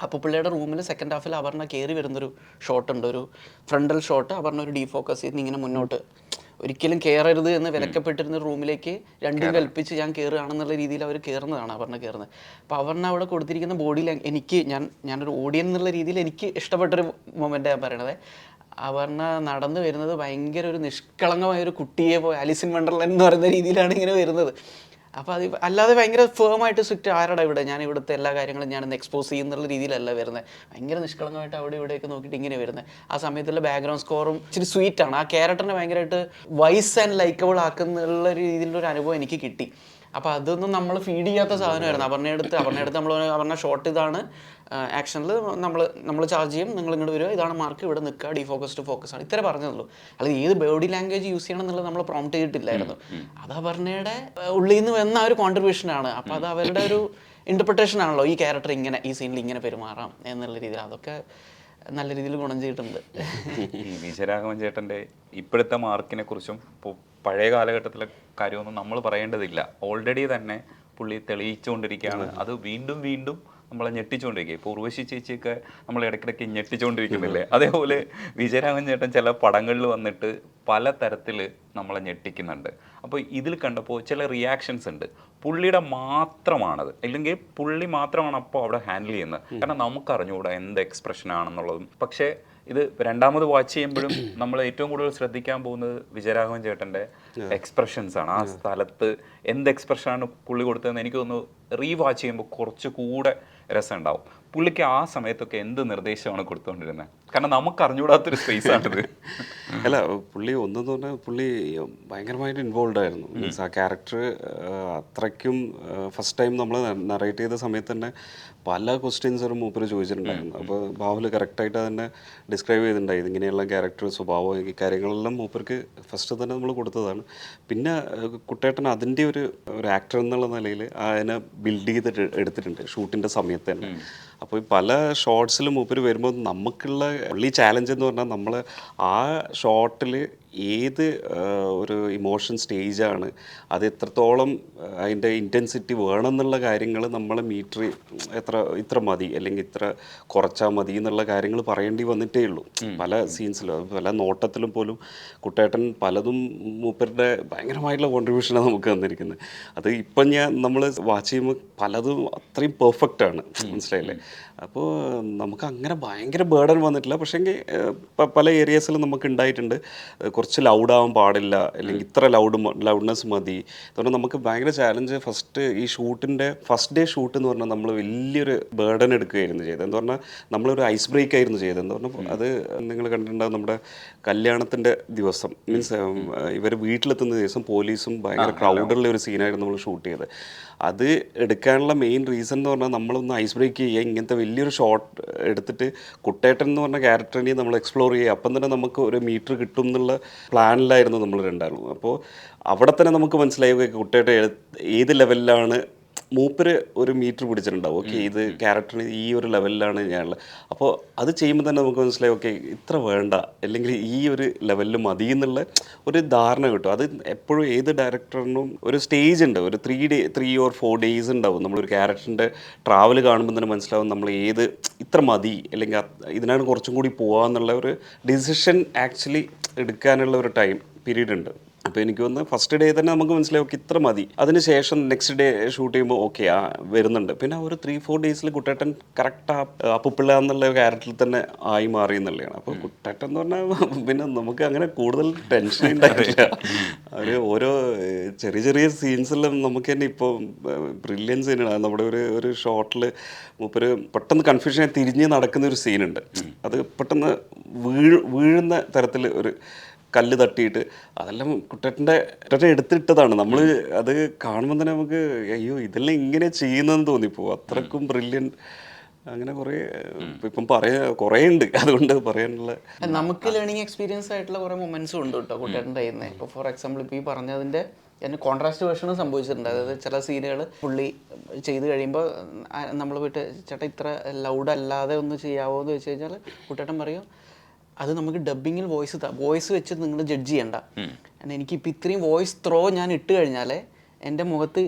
അപ്പോൾ പിള്ളേരുടെ റൂമിൽ സെക്കൻഡ് ഹാഫിൽ അപർണ കയറി വരുന്നൊരു ഷോട്ടുണ്ട്, ഒരു ഫ്രണ്ടൽ ഷോട്ട്. അപർണ ഒരു ഡീഫോക്കസ് ചെയ്ത് ഇങ്ങനെ മുന്നോട്ട് ഒരിക്കലും കയറരുത് എന്ന് വിലക്കപ്പെട്ടിരുന്ന റൂമിലേക്ക് രണ്ടും കൽപ്പിച്ച് ഞാൻ കയറുകയാണെന്നുള്ള രീതിയിൽ അവർ കയറുന്നതാണ് അപർണ കയറുന്നത്. അപ്പോൾ അപർണ അവിടെ കൊടുത്തിരിക്കുന്ന ബോഡി ഞാനൊരു ഓഡിയൻ എന്നുള്ള രീതിയിൽ എനിക്ക് ഇഷ്ടപ്പെട്ടൊരു മൊമെൻ്റ് ഞാൻ പറയണത്. അപർണ നടന്നു വരുന്നത് ഭയങ്കര ഒരു നിഷ്കളങ്കമായൊരു കുട്ടിയെ പോയി ആലിസ് ഇൻ വണ്ടർലാൻഡ് എന്ന് പറയുന്ന രീതിയിലാണ് ഇങ്ങനെ വരുന്നത്. അപ്പോൾ അത് അല്ലാതെ ഭയങ്കര ഫേമായിട്ട് സ്ട്രിക്റ്റ് ആരുടെ ഇവിടെ ഞാൻ ഇവിടുത്തെ എല്ലാ കാര്യങ്ങളും ഞാനൊന്ന് എക്സ്പോസ് ചെയ്യുന്നുള്ള രീതിയിലല്ല വരുന്നത്. ഭയങ്കര നിഷ്കളങ്കമായിട്ട് അവിടെ ഇവിടെയൊക്കെ നോക്കിയിട്ട് ഇങ്ങനെ വരുന്നത്. ആ സമയത്തുള്ള ബാക്ക്ഗ്രൗണ്ട് സ്കോറും ഇച്ചിരി സ്വീറ്റാണ്. ആ ക്യാരക്ടറിനെ ഭയങ്കരമായിട്ട് വൈസ് ആൻഡ് ലൈക്കബിൾ ആക്കുന്ന രീതിയിലുള്ളൊരു അനുഭവം എനിക്ക് കിട്ടി. അപ്പോൾ അതൊന്നും നമ്മൾ ഫീഡ് ചെയ്യാത്ത സാധനമായിരുന്നു. അപർണയുടെ നമ്മൾ അപർണ ഷോട്ട് ഇതാണ്, ആക്ഷനിൽ നമ്മൾ ചാർജ് ചെയ്യും, നിങ്ങൾ ഇങ്ങോട്ട് വരിക, ഇതാണ് മാർക്ക്, ഇവിടെ നിൽക്കുക, ഫോക്കസ് ആണ്, ഇത്ര പറഞ്ഞതുള്ളൂ. അല്ലെങ്കിൽ ഏത് ബോഡി ലാംഗ്വേജ് യൂസ് ചെയ്യണം എന്നുള്ളത് നമ്മൾ പ്രോംപ്റ്റ് ചെയ്തിട്ടില്ലായിരുന്നു. അത് അപർണയുടെ ഉള്ളിൽ നിന്ന് വന്ന ഒരു കോൺട്രിബ്യൂഷനാണ്. അപ്പോൾ അത് അവരുടെ ഒരു ഇൻ്റർപ്രിട്ടേഷൻ ആണല്ലോ, ഈ ക്യാരക്ടർ ഇങ്ങനെ ഈ സീനിൽ ഇങ്ങനെ പെരുമാറാം എന്നുള്ള രീതിയിൽ. അതൊക്കെ നല്ല രീതിയിൽ ഗുണം ചെയ്തിട്ടുണ്ട്. ഈ വിജയരാഘവൻ ചേട്ടൻ്റെ ഇപ്പോഴത്തെ മാർക്കിനെ കുറിച്ചും പഴയ കാലഘട്ടത്തിലെ കാര്യമൊന്നും നമ്മൾ പറയേണ്ടതില്ല. ഓൾറെഡി തന്നെ പുള്ളി തെളിയിച്ചുകൊണ്ടിരിക്കുകയാണ്. അത് വീണ്ടും വീണ്ടും നമ്മളെ ഞെട്ടിച്ചുകൊണ്ടിരിക്കുക. ഇപ്പോൾ ഉർവശി ചേച്ചിയൊക്കെ നമ്മൾ ഇടയ്ക്കിടയ്ക്ക് ഞെട്ടിച്ചുകൊണ്ടിരിക്കുന്നില്ലേ, അതേപോലെ വിജയരാഘവൻ ചേട്ടൻ ചില പടങ്ങളിൽ വന്നിട്ട് പല തരത്തിൽ നമ്മളെ ഞെട്ടിക്കുന്നുണ്ട്. അപ്പോൾ ഇതിൽ കണ്ടപ്പോൾ ചില റിയാക്ഷൻസ് ഉണ്ട്, പുള്ളിയുടെ മാത്രമാണത്, അല്ലെങ്കിൽ പുള്ളി മാത്രമാണ് അപ്പോൾ അവിടെ ഹാൻഡിൽ ചെയ്യുന്നത്. കാരണം നമുക്കറിഞ്ഞുകൂടാ എന്ത് എക്സ്പ്രഷനാണെന്നുള്ളതും. പക്ഷേ ഇത് രണ്ടാമത് വാച്ച് ചെയ്യുമ്പോഴും നമ്മൾ ഏറ്റവും കൂടുതൽ ശ്രദ്ധിക്കാൻ പോകുന്നത് വിജയരാഘവൻ ചേട്ടൻ്റെ എക്സ്പ്രഷൻസ് ആണ്. ആ സ്ഥലത്ത് എന്ത് എക്സ്പ്രഷനാണ് പുള്ളി കൊടുത്തതെന്ന് എനിക്ക് തോന്നുന്നു റീവാച്ച് ചെയ്യുമ്പോൾ കുറച്ചുകൂടെ രസം ഉണ്ടാവും. പുള്ളിക്ക് ആ സമയത്തൊക്കെ എന്ത് നിർദ്ദേശമാണ് കൊടുത്തുകൊണ്ടിരുന്നത്? കാരണം നമുക്ക് അറിഞ്ഞുകൂടാത്തൊരു സ്പേസ് ആണിത്. അല്ല, പുള്ളി ഒന്നെന്ന് പറഞ്ഞാൽ പുള്ളി ഭയങ്കരമായിട്ട് ഇൻവോൾവ് ആയിരുന്നു. മീൻസ് ആ ക്യാരക്ടർ അത്രയ്ക്കും ഫസ്റ്റ് ടൈം നമ്മൾ നറേറ്റ് ചെയ്ത സമയത്ത് തന്നെ പല ക്വസ്റ്റ്യൻസും മൂപ്പര് ചോദിച്ചിട്ടുണ്ടായിരുന്നു. അപ്പോൾ ബാഹുൽ കറക്റ്റായിട്ട് തന്നെ ഡിസ്ക്രൈബ് ചെയ്തിട്ടുണ്ടായി, ഇങ്ങനെയുള്ള ക്യാരക്ടർ സ്വഭാവം ഈ കാര്യങ്ങളെല്ലാം മൂപ്പർക്ക് ഫസ്റ്റ് തന്നെ നമ്മൾ കൊടുത്തതാണ്. പിന്നെ കുട്ടേട്ടൻ അതിൻ്റെ ഒരു ആക്ടർ എന്നുള്ള നിലയിൽ അതിനെ ബിൽഡ് ചെയ്തിട്ട് എടുത്തിട്ടുണ്ട് ഷൂട്ടിൻ്റെ സമയത്ത് തന്നെ. അപ്പോൾ ഈ പല ഷോർട്സിലും മൂപ്പര് വരുമ്പോൾ നമുക്കുള്ള ഉള്ളി ചാലഞ്ച് എന്ന് പറഞ്ഞാൽ നമ്മൾ ആ ഷോട്ടിൽ ഏത് ഒരു ഇമോഷൻ സ്റ്റേജാണ്, അത് എത്രത്തോളം അതിൻ്റെ ഇൻറ്റൻസിറ്റി വേണമെന്നുള്ള കാര്യങ്ങൾ നമ്മൾ മീറ്റർ ഇത്ര മതി അല്ലെങ്കിൽ ഇത്ര കുറച്ചാൽ മതി എന്നുള്ള കാര്യങ്ങൾ പറയേണ്ടി വന്നിട്ടേ ഉള്ളൂ. പല സീൻസിലും പല നോട്ടത്തിലും പോലും കുട്ടേട്ടൻ പലതും മൂപ്പരുടെ ഭയങ്കരമായിട്ടുള്ള കോൺട്രിബ്യൂഷനാണ് നമുക്ക് തന്നിരിക്കുന്നത്. അത് ഇപ്പം നമ്മൾ വാച്ച് ചെയ്യുമ്പോൾ പലതും അത്രയും പെർഫെക്റ്റാണ്, മനസ്സിലായില്ലേ? അപ്പോൾ നമുക്ക് അങ്ങനെ ഭയങ്കര ബേർഡൻ വന്നിട്ടില്ല. പക്ഷേങ്കിൽ പല ഏരിയാസിലും നമുക്ക് ഉണ്ടായിട്ടുണ്ട്. കുറച്ച് ലൗഡാവാൻ പാടില്ല, അല്ലെങ്കിൽ ഇത്ര ലൗഡ്നെസ് മതി. അതുകൊണ്ട് നമുക്ക് ഭയങ്കര ചാലഞ്ച്. ഫസ്റ്റ് ഈ ഷൂട്ടിൻ്റെ ഫസ്റ്റ് ഡേ ഷൂട്ട് എന്ന് പറഞ്ഞാൽ നമ്മൾ വലിയൊരു ബേർഡൻ എടുക്കുകയായിരുന്നു ചെയ്തത്. എന്ന് പറഞ്ഞാൽ നമ്മളൊരു ഐസ് ബ്രേക്ക് ആയിരുന്നു ചെയ്തത്. എന്ന് പറഞ്ഞാൽ അത് നിങ്ങൾ കണ്ടിട്ടുണ്ടാകും, നമ്മുടെ കല്യാണത്തിൻ്റെ ദിവസം, മീൻസ് ഇവർ വീട്ടിലെത്തുന്ന ദിവസം പോലീസും ഭയങ്കര ക്രൗഡുള്ള ഒരു സീനായിരുന്നു നമ്മൾ ഷൂട്ട് ചെയ്തത്. അത് എടുക്കാനുള്ള മെയിൻ റീസൺ എന്ന് പറഞ്ഞാൽ നമ്മളൊന്ന് ഐസ് ബ്രേക്ക് ചെയ്യുക, ഇങ്ങനത്തെ വലിയൊരു ഷോട്ട് എടുത്തിട്ട് കുട്ടേട്ടൻ എന്ന് പറഞ്ഞ ക്യാരക്ടറിനെ നമ്മൾ എക്സ്പ്ലോർ ചെയ്യുക. അപ്പം തന്നെ നമുക്ക് ഒരു മീറ്റർ കിട്ടും എന്നുള്ള പ്ലാനിലായിരുന്നു നമ്മൾ രണ്ടാളും. അപ്പോൾ അവിടെ തന്നെ നമുക്ക് മനസ്സിലായി കുട്ടേട്ടൻ ഏത് ലെവലിലാണ്. മൂപ്പര് ഒരു മീറ്റർ പിടിച്ചിട്ടുണ്ടാവും, ഓക്കെ ഇത് ക്യാരക്ടറിന് ഈ ഒരു ലെവലിലാണ് ഞാനുള്ളത്. അപ്പോൾ അത് ചെയ്യുമ്പോൾ തന്നെ നമുക്ക് മനസ്സിലായി ഓക്കെ ഇത്ര വേണ്ട, അല്ലെങ്കിൽ ഈ ഒരു ലെവലിൽ മതി എന്നുള്ള ഒരു ധാരണ കിട്ടും. അത് എപ്പോഴും ഏത് ഡയറക്ടറിനും ഒരു സ്റ്റേജ് ഉണ്ട്, ഒരു 3 or 4 days ഉണ്ടാവും. നമ്മളൊരു ക്യാരക്ടറിൻ്റെ ട്രാവൽ കാണുമ്പോൾ തന്നെ മനസ്സിലാവും നമ്മൾ ഏത് ഇത്ര മതി, അല്ലെങ്കിൽ ഇതിനാണ് കുറച്ചും കൂടി പോകാമെന്നുള്ള ഒരു ഡിസിഷൻ ആക്ച്വലി എടുക്കാനുള്ള ഒരു ടൈം പീരീഡ് ഉണ്ട്. അപ്പോൾ എനിക്ക് തോന്നുന്നു ഫസ്റ്റ് ഡേ തന്നെ നമുക്ക് മനസ്സിലാവും ഓക്കെ ഇത്ര മതി. അതിന് ശേഷം നെക്സ്റ്റ് ഡേ ഷൂട്ട് ചെയ്യുമ്പോൾ ഓക്കെ വരുന്നുണ്ട്. പിന്നെ ഒരു 3-4 days കുട്ടേട്ടൻ കറക്റ്റ് അപ്പുപ്പിള്ള എന്നുള്ള ക്യാരക്ടറിൽ തന്നെ ആയി മാറി എന്നുള്ളതാണ്. അപ്പോൾ കുട്ടേട്ടൻ എന്ന് പറഞ്ഞാൽ പിന്നെ നമുക്ക് അങ്ങനെ കൂടുതൽ ടെൻഷൻ ഉണ്ടായിട്ടില്ല. അവർ ഓരോ ചെറിയ ചെറിയ സീൻസെല്ലാം നമുക്ക് തന്നെ ഇപ്പോൾ ബ്രില്യൻസ് തന്നെയാണ്. നമ്മുടെ ഒരു ഷോട്ടിൽ മൂപ്പര് പെട്ടെന്ന് കൺഫ്യൂഷനായി തിരിഞ്ഞ് നടക്കുന്ന ഒരു സീനുണ്ട്. അത് പെട്ടെന്ന് വീഴുന്ന തരത്തിൽ ഒരു കല്ല് തട്ടിയിട്ട് അതെല്ലാം കുട്ടേട്ടൻ്റെ എടുത്തിട്ടതാണ്. നമ്മൾ അത് കാണുമ്പോൾ തന്നെ നമുക്ക് അയ്യോ ഇതെല്ലാം ഇങ്ങനെ ചെയ്യുന്നതെന്ന് തോന്നിപ്പോവും. അത്രക്കും ബ്രില്യൻറ്റ്. അങ്ങനെ ഇപ്പം കുറേ ഉണ്ട്, അതുകൊണ്ട് പറയാനുള്ള നമുക്ക് ലേണിംഗ് എക്സ്പീരിയൻസ് ആയിട്ടുള്ള കുറേ മൊമെന്റ്സും ഉണ്ട് കേട്ടോ കുട്ടേട്ടൻ്റെ കയ്യിൽ നിന്ന്. ഇപ്പോൾ ഫോർ എക്സാമ്പിൾ ഇപ്പോൾ ഈ പറഞ്ഞതിൻ്റെ എന്നെ കോൺട്രാസ്റ്റ് വേർഷനും സംഭവിച്ചിട്ടുണ്ട്. അതായത് ചില സീനുകൾ പുള്ളി ചെയ്ത് കഴിയുമ്പോൾ നമ്മൾ പോയിട്ട് ചേട്ടാ ഇത്ര ലൗഡ് അല്ലാതെ ഒന്ന് ചെയ്യാവോ എന്ന് വെച്ച് കഴിഞ്ഞാൽ കുട്ടേട്ടൻ പറയും അത് നമുക്ക് ഡബ്ബിങ്ങിൽ വോയിസ് വെച്ച് നിങ്ങൾ ജഡ്ജ് ചെയ്യണ്ട. എനിക്കിപ്പോൾ ഇത്രയും വോയിസ് ത്രോ ഞാൻ ഇട്ട് കഴിഞ്ഞാൽ എൻ്റെ മുഖത്ത്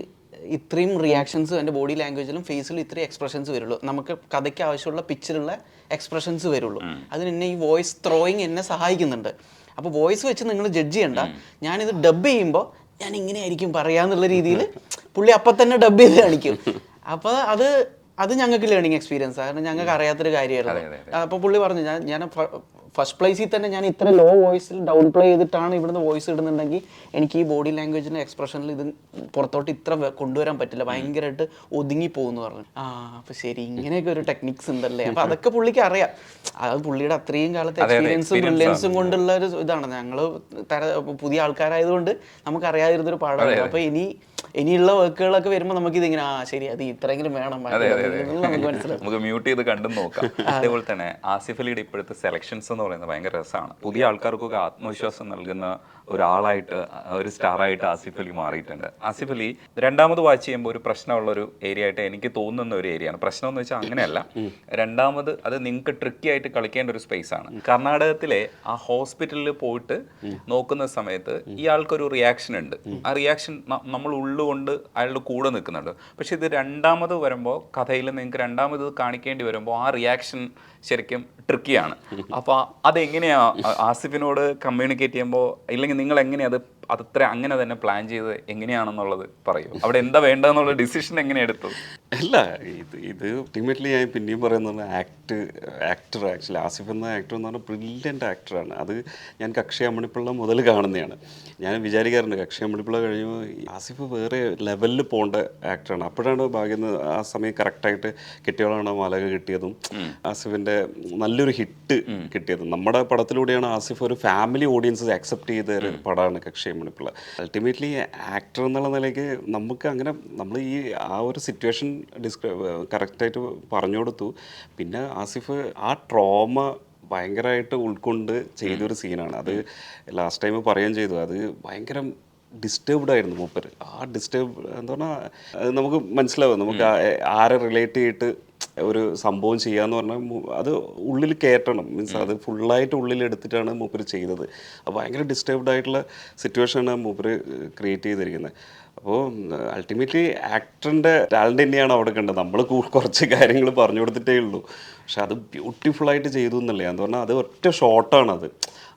ഇത്രയും റിയാക്ഷൻസ് എൻ്റെ ബോഡി ലാംഗ്വേജിലും ഫേസിലും ഇത്രയും എക്സ്പ്രഷൻസ് വരുള്ളൂ. നമുക്ക് കഥയ്ക്ക് ആവശ്യമുള്ള പിക്ചറുള്ള എക്സ്പ്രഷൻസ് വരുള്ളൂ. അതിന് എന്നെ ഈ വോയിസ് ത്രോയിങ് എന്നെ സഹായിക്കുന്നുണ്ട്. അപ്പോൾ വോയിസ് വെച്ച് നിങ്ങൾ ജഡ്ജ് ചെയ്യണ്ട, ഞാനിത് ഡബ് ചെയ്യുമ്പോൾ ഞാൻ ഇങ്ങനെയായിരിക്കും പറയാന്നുള്ള രീതിയിൽ പുള്ളി അപ്പം തന്നെ ഡബ് ചെയ്ത് കാണിക്കും. അപ്പോൾ അത് ഞങ്ങൾക്ക് ലേണിംഗ് എക്സ്പീരിയൻസ് ആണ്. കാരണം ഞങ്ങൾക്ക് അറിയാത്തൊരു കാര്യമായിരുന്നു. അപ്പോൾ പുള്ളി പറഞ്ഞു ഞാൻ ഫസ്റ്റ് പ്ലേസിൽ തന്നെ ഞാൻ ഇത്ര ലോ വോയിസിൽ ഡൗൺ പ്ലേ ചെയ്തിട്ടാണ് ഇവിടുന്ന് വോയിസ് ഇടുന്നുണ്ടെങ്കിൽ എനിക്ക് ഈ ബോഡി ലാംഗ്വേജിൻ്റെ എക്സ്പ്രഷനിൽ ഇത് പുറത്തോട്ട് ഇത്ര കൊണ്ടുവരാൻ പറ്റില്ല, ഭയങ്കരമായിട്ട് ഒതുങ്ങി പോകുന്നു പറഞ്ഞു. അപ്പോൾ ശരി ഇങ്ങനെയൊക്കെ ഒരു ടെക്നിക്സ് ഉണ്ടല്ലേ. അപ്പോൾ അതൊക്കെ പുള്ളിക്ക് അറിയാം. അത് പുള്ളിയുടെ അത്രയും കാലത്തെ എക്സ്പീരിയൻസും ബ്രില്യൻസും കൊണ്ടുള്ള ഒരു ഇതാണ്. ഞങ്ങൾ പുതിയ ആൾക്കാരായതുകൊണ്ട് നമുക്ക് അറിയാതിരുന്നൊരു പാടാണ്. അപ്പോൾ ഇനിയുള്ള വർക്കുകളൊക്കെ വരുമ്പോൾ നമുക്കിതിങ്ങനെ ശരി അത് ഇത്രയെങ്കിലും വേണം നമുക്ക് മനസ്സിലാവും. നമുക്ക് മ്യൂട്ട് ചെയ്ത് കണ്ടും നോക്കാം. അതേപോലെ തന്നെ ആസിഫ് അലിയുടെ ഇപ്പോഴത്തെ സെലക്ഷൻസ് എന്ന് പറയുന്നത് ഭയങ്കര രസമാണ്. പുതിയ ആൾക്കാർക്കൊക്കെ ആത്മവിശ്വാസം നൽകുന്ന ഒരാളായിട്ട്, ഒരു സ്റ്റാറായിട്ട് ആസിഫ് അലി മാറിയിട്ടുണ്ട്. ആസിഫ് അലി രണ്ടാമത് വാച്ച് ചെയ്യുമ്പോൾ ഒരു പ്രശ്നമുള്ള ഒരു ഏരിയ ആയിട്ട് എനിക്ക് തോന്നുന്ന ഒരു ഏരിയയാണ്. പ്രശ്നം എന്ന് വെച്ചാൽ അങ്ങനെയല്ല, രണ്ടാമത് അത് നിങ്ങൾക്ക് ട്രിക്കി ആയിട്ട് കളിക്കേണ്ട ഒരു സ്പേസ് ആണ്. കർണാടകത്തിലെ ആ ഹോസ്പിറ്റലിൽ പോയിട്ട് നോക്കുന്ന സമയത്ത് ഇയാൾക്കൊരു റിയാക്ഷൻ ഉണ്ട്. ആ റിയാക്ഷൻ നമ്മൾ ഉള്ളുകൊണ്ട് അയാളുടെ കൂടെ നിൽക്കുന്നുണ്ട്. പക്ഷെ ഇത് രണ്ടാമത് വരുമ്പോൾ കഥയിൽ നിങ്ങൾക്ക് രണ്ടാമത് കാണിക്കേണ്ടി വരുമ്പോൾ ആ റിയാക്ഷൻ ശരിക്കും ട്രിക്കിയാണ്. അപ്പോൾ അതെങ്ങനെയാ ആസിഫിനോട് കമ്മ്യൂണിക്കേറ്റ് ചെയ്യുമ്പോൾ, ഇല്ലെങ്കിൽ നിങ്ങൾ എങ്ങനെയാ അതത്ര അങ്ങനെ തന്നെ പ്ലാൻ ചെയ്ത് എങ്ങനെയാണെന്നുള്ളത് പറയൂ. അവിടെ എന്താ വേണ്ടതെന്നുള്ള ഡിസിഷൻ എങ്ങനെ എടുത്തു? അല്ല ഇത് അൾട്ടിമേറ്റ്ലി ഞാൻ പിന്നെയും പറയുന്നത് ആക്ടർ ആക്ച്വലി ആസിഫ് എന്ന ആക്ടർ എന്ന് പറഞ്ഞാൽ ബ്രില്യൻ്റ് ആക്ടറാണ്. അത് ഞാൻ കക്ഷി അമ്മണിപ്പിള്ള മുതൽ കാണുന്നതാണ്. ഞാൻ വിചാരിക്കാറുണ്ട് കക്ഷി അമ്മണിപ്പിള്ള കഴിയുമ്പോൾ ആസിഫ് വേറെ ലെവലിൽ പോകേണ്ട ആക്ടറാണ്. അപ്പോഴാണ് ഭാഗ്യം ആ സമയം കറക്റ്റായിട്ട് കെട്ടിയോളാണ് മലക കിട്ടിയതും ആസിഫിൻ്റെ നല്ലൊരു ഹിറ്റ് കിട്ടിയതും. നമ്മുടെ പടത്തിലൂടെയാണ് ആസിഫ് ഒരു ഫാമിലി ഓഡിയൻസ് അക്സെപ്റ്റ് ചെയ്ത ഒരു പടമാണ് കക്ഷി അമ്മണിപ്പിള്ള. അൾട്ടിമേറ്റ്ലി ആക്ടർ എന്നുള്ള നിലയ്ക്ക് നമുക്ക് അങ്ങനെ നമ്മൾ ഈ ആ ഒരു സിറ്റുവേഷൻ കറക്റ്റായിട്ട് പറഞ്ഞു കൊടുത്തു. പിന്നെ ആസിഫ് ആ ട്രോമ ഭയങ്കരമായിട്ട് ഉൾക്കൊണ്ട് ചെയ്തൊരു സീനാണ്. അത് ലാസ്റ്റ് ടൈം പറയുകയും ചെയ്തു. അത് ഭയങ്കര ഡിസ്റ്റർബ്ഡ് ആയിരുന്നു മൂപ്പർ. ആ എന്താ പറഞ്ഞാൽ നമുക്ക് മനസ്സിലാവും, നമുക്ക് ആരെ റിലേറ്റ് ചെയ്തിട്ട് ഒരു സംഭവം ചെയ്യാന്ന് പറഞ്ഞാൽ അത് ഉള്ളിൽ കയറ്റണം. മീൻസ് അത് ഫുള്ളായിട്ട് ഉള്ളിൽ എടുത്തിട്ടാണ് മൂപ്പർ ചെയ്തത്. അപ്പോൾ ഭയങ്കര ഡിസ്റ്റർബ്ഡ് ആയിട്ടുള്ള സിറ്റുവേഷനാണ് മൂപ്പർ ക്രിയേറ്റ് ചെയ്തിരിക്കുന്നത്. അപ്പോൾ അൾട്ടിമേറ്റ്ലി ആക്ടറിൻ്റെ ടാലൻറ്റ് തന്നെയാണ് അവിടെ കണ്ടത്. നമ്മൾ കുറച്ച് കാര്യങ്ങൾ പറഞ്ഞു കൊടുത്തിട്ടേ ഉള്ളൂ. പക്ഷെ അത് ബ്യൂട്ടിഫുള്ളായിട്ട് ചെയ്തു എന്നല്ലേ. എന്ന് പറഞ്ഞാൽ അത് ഒറ്റ ഷോട്ടാണത്.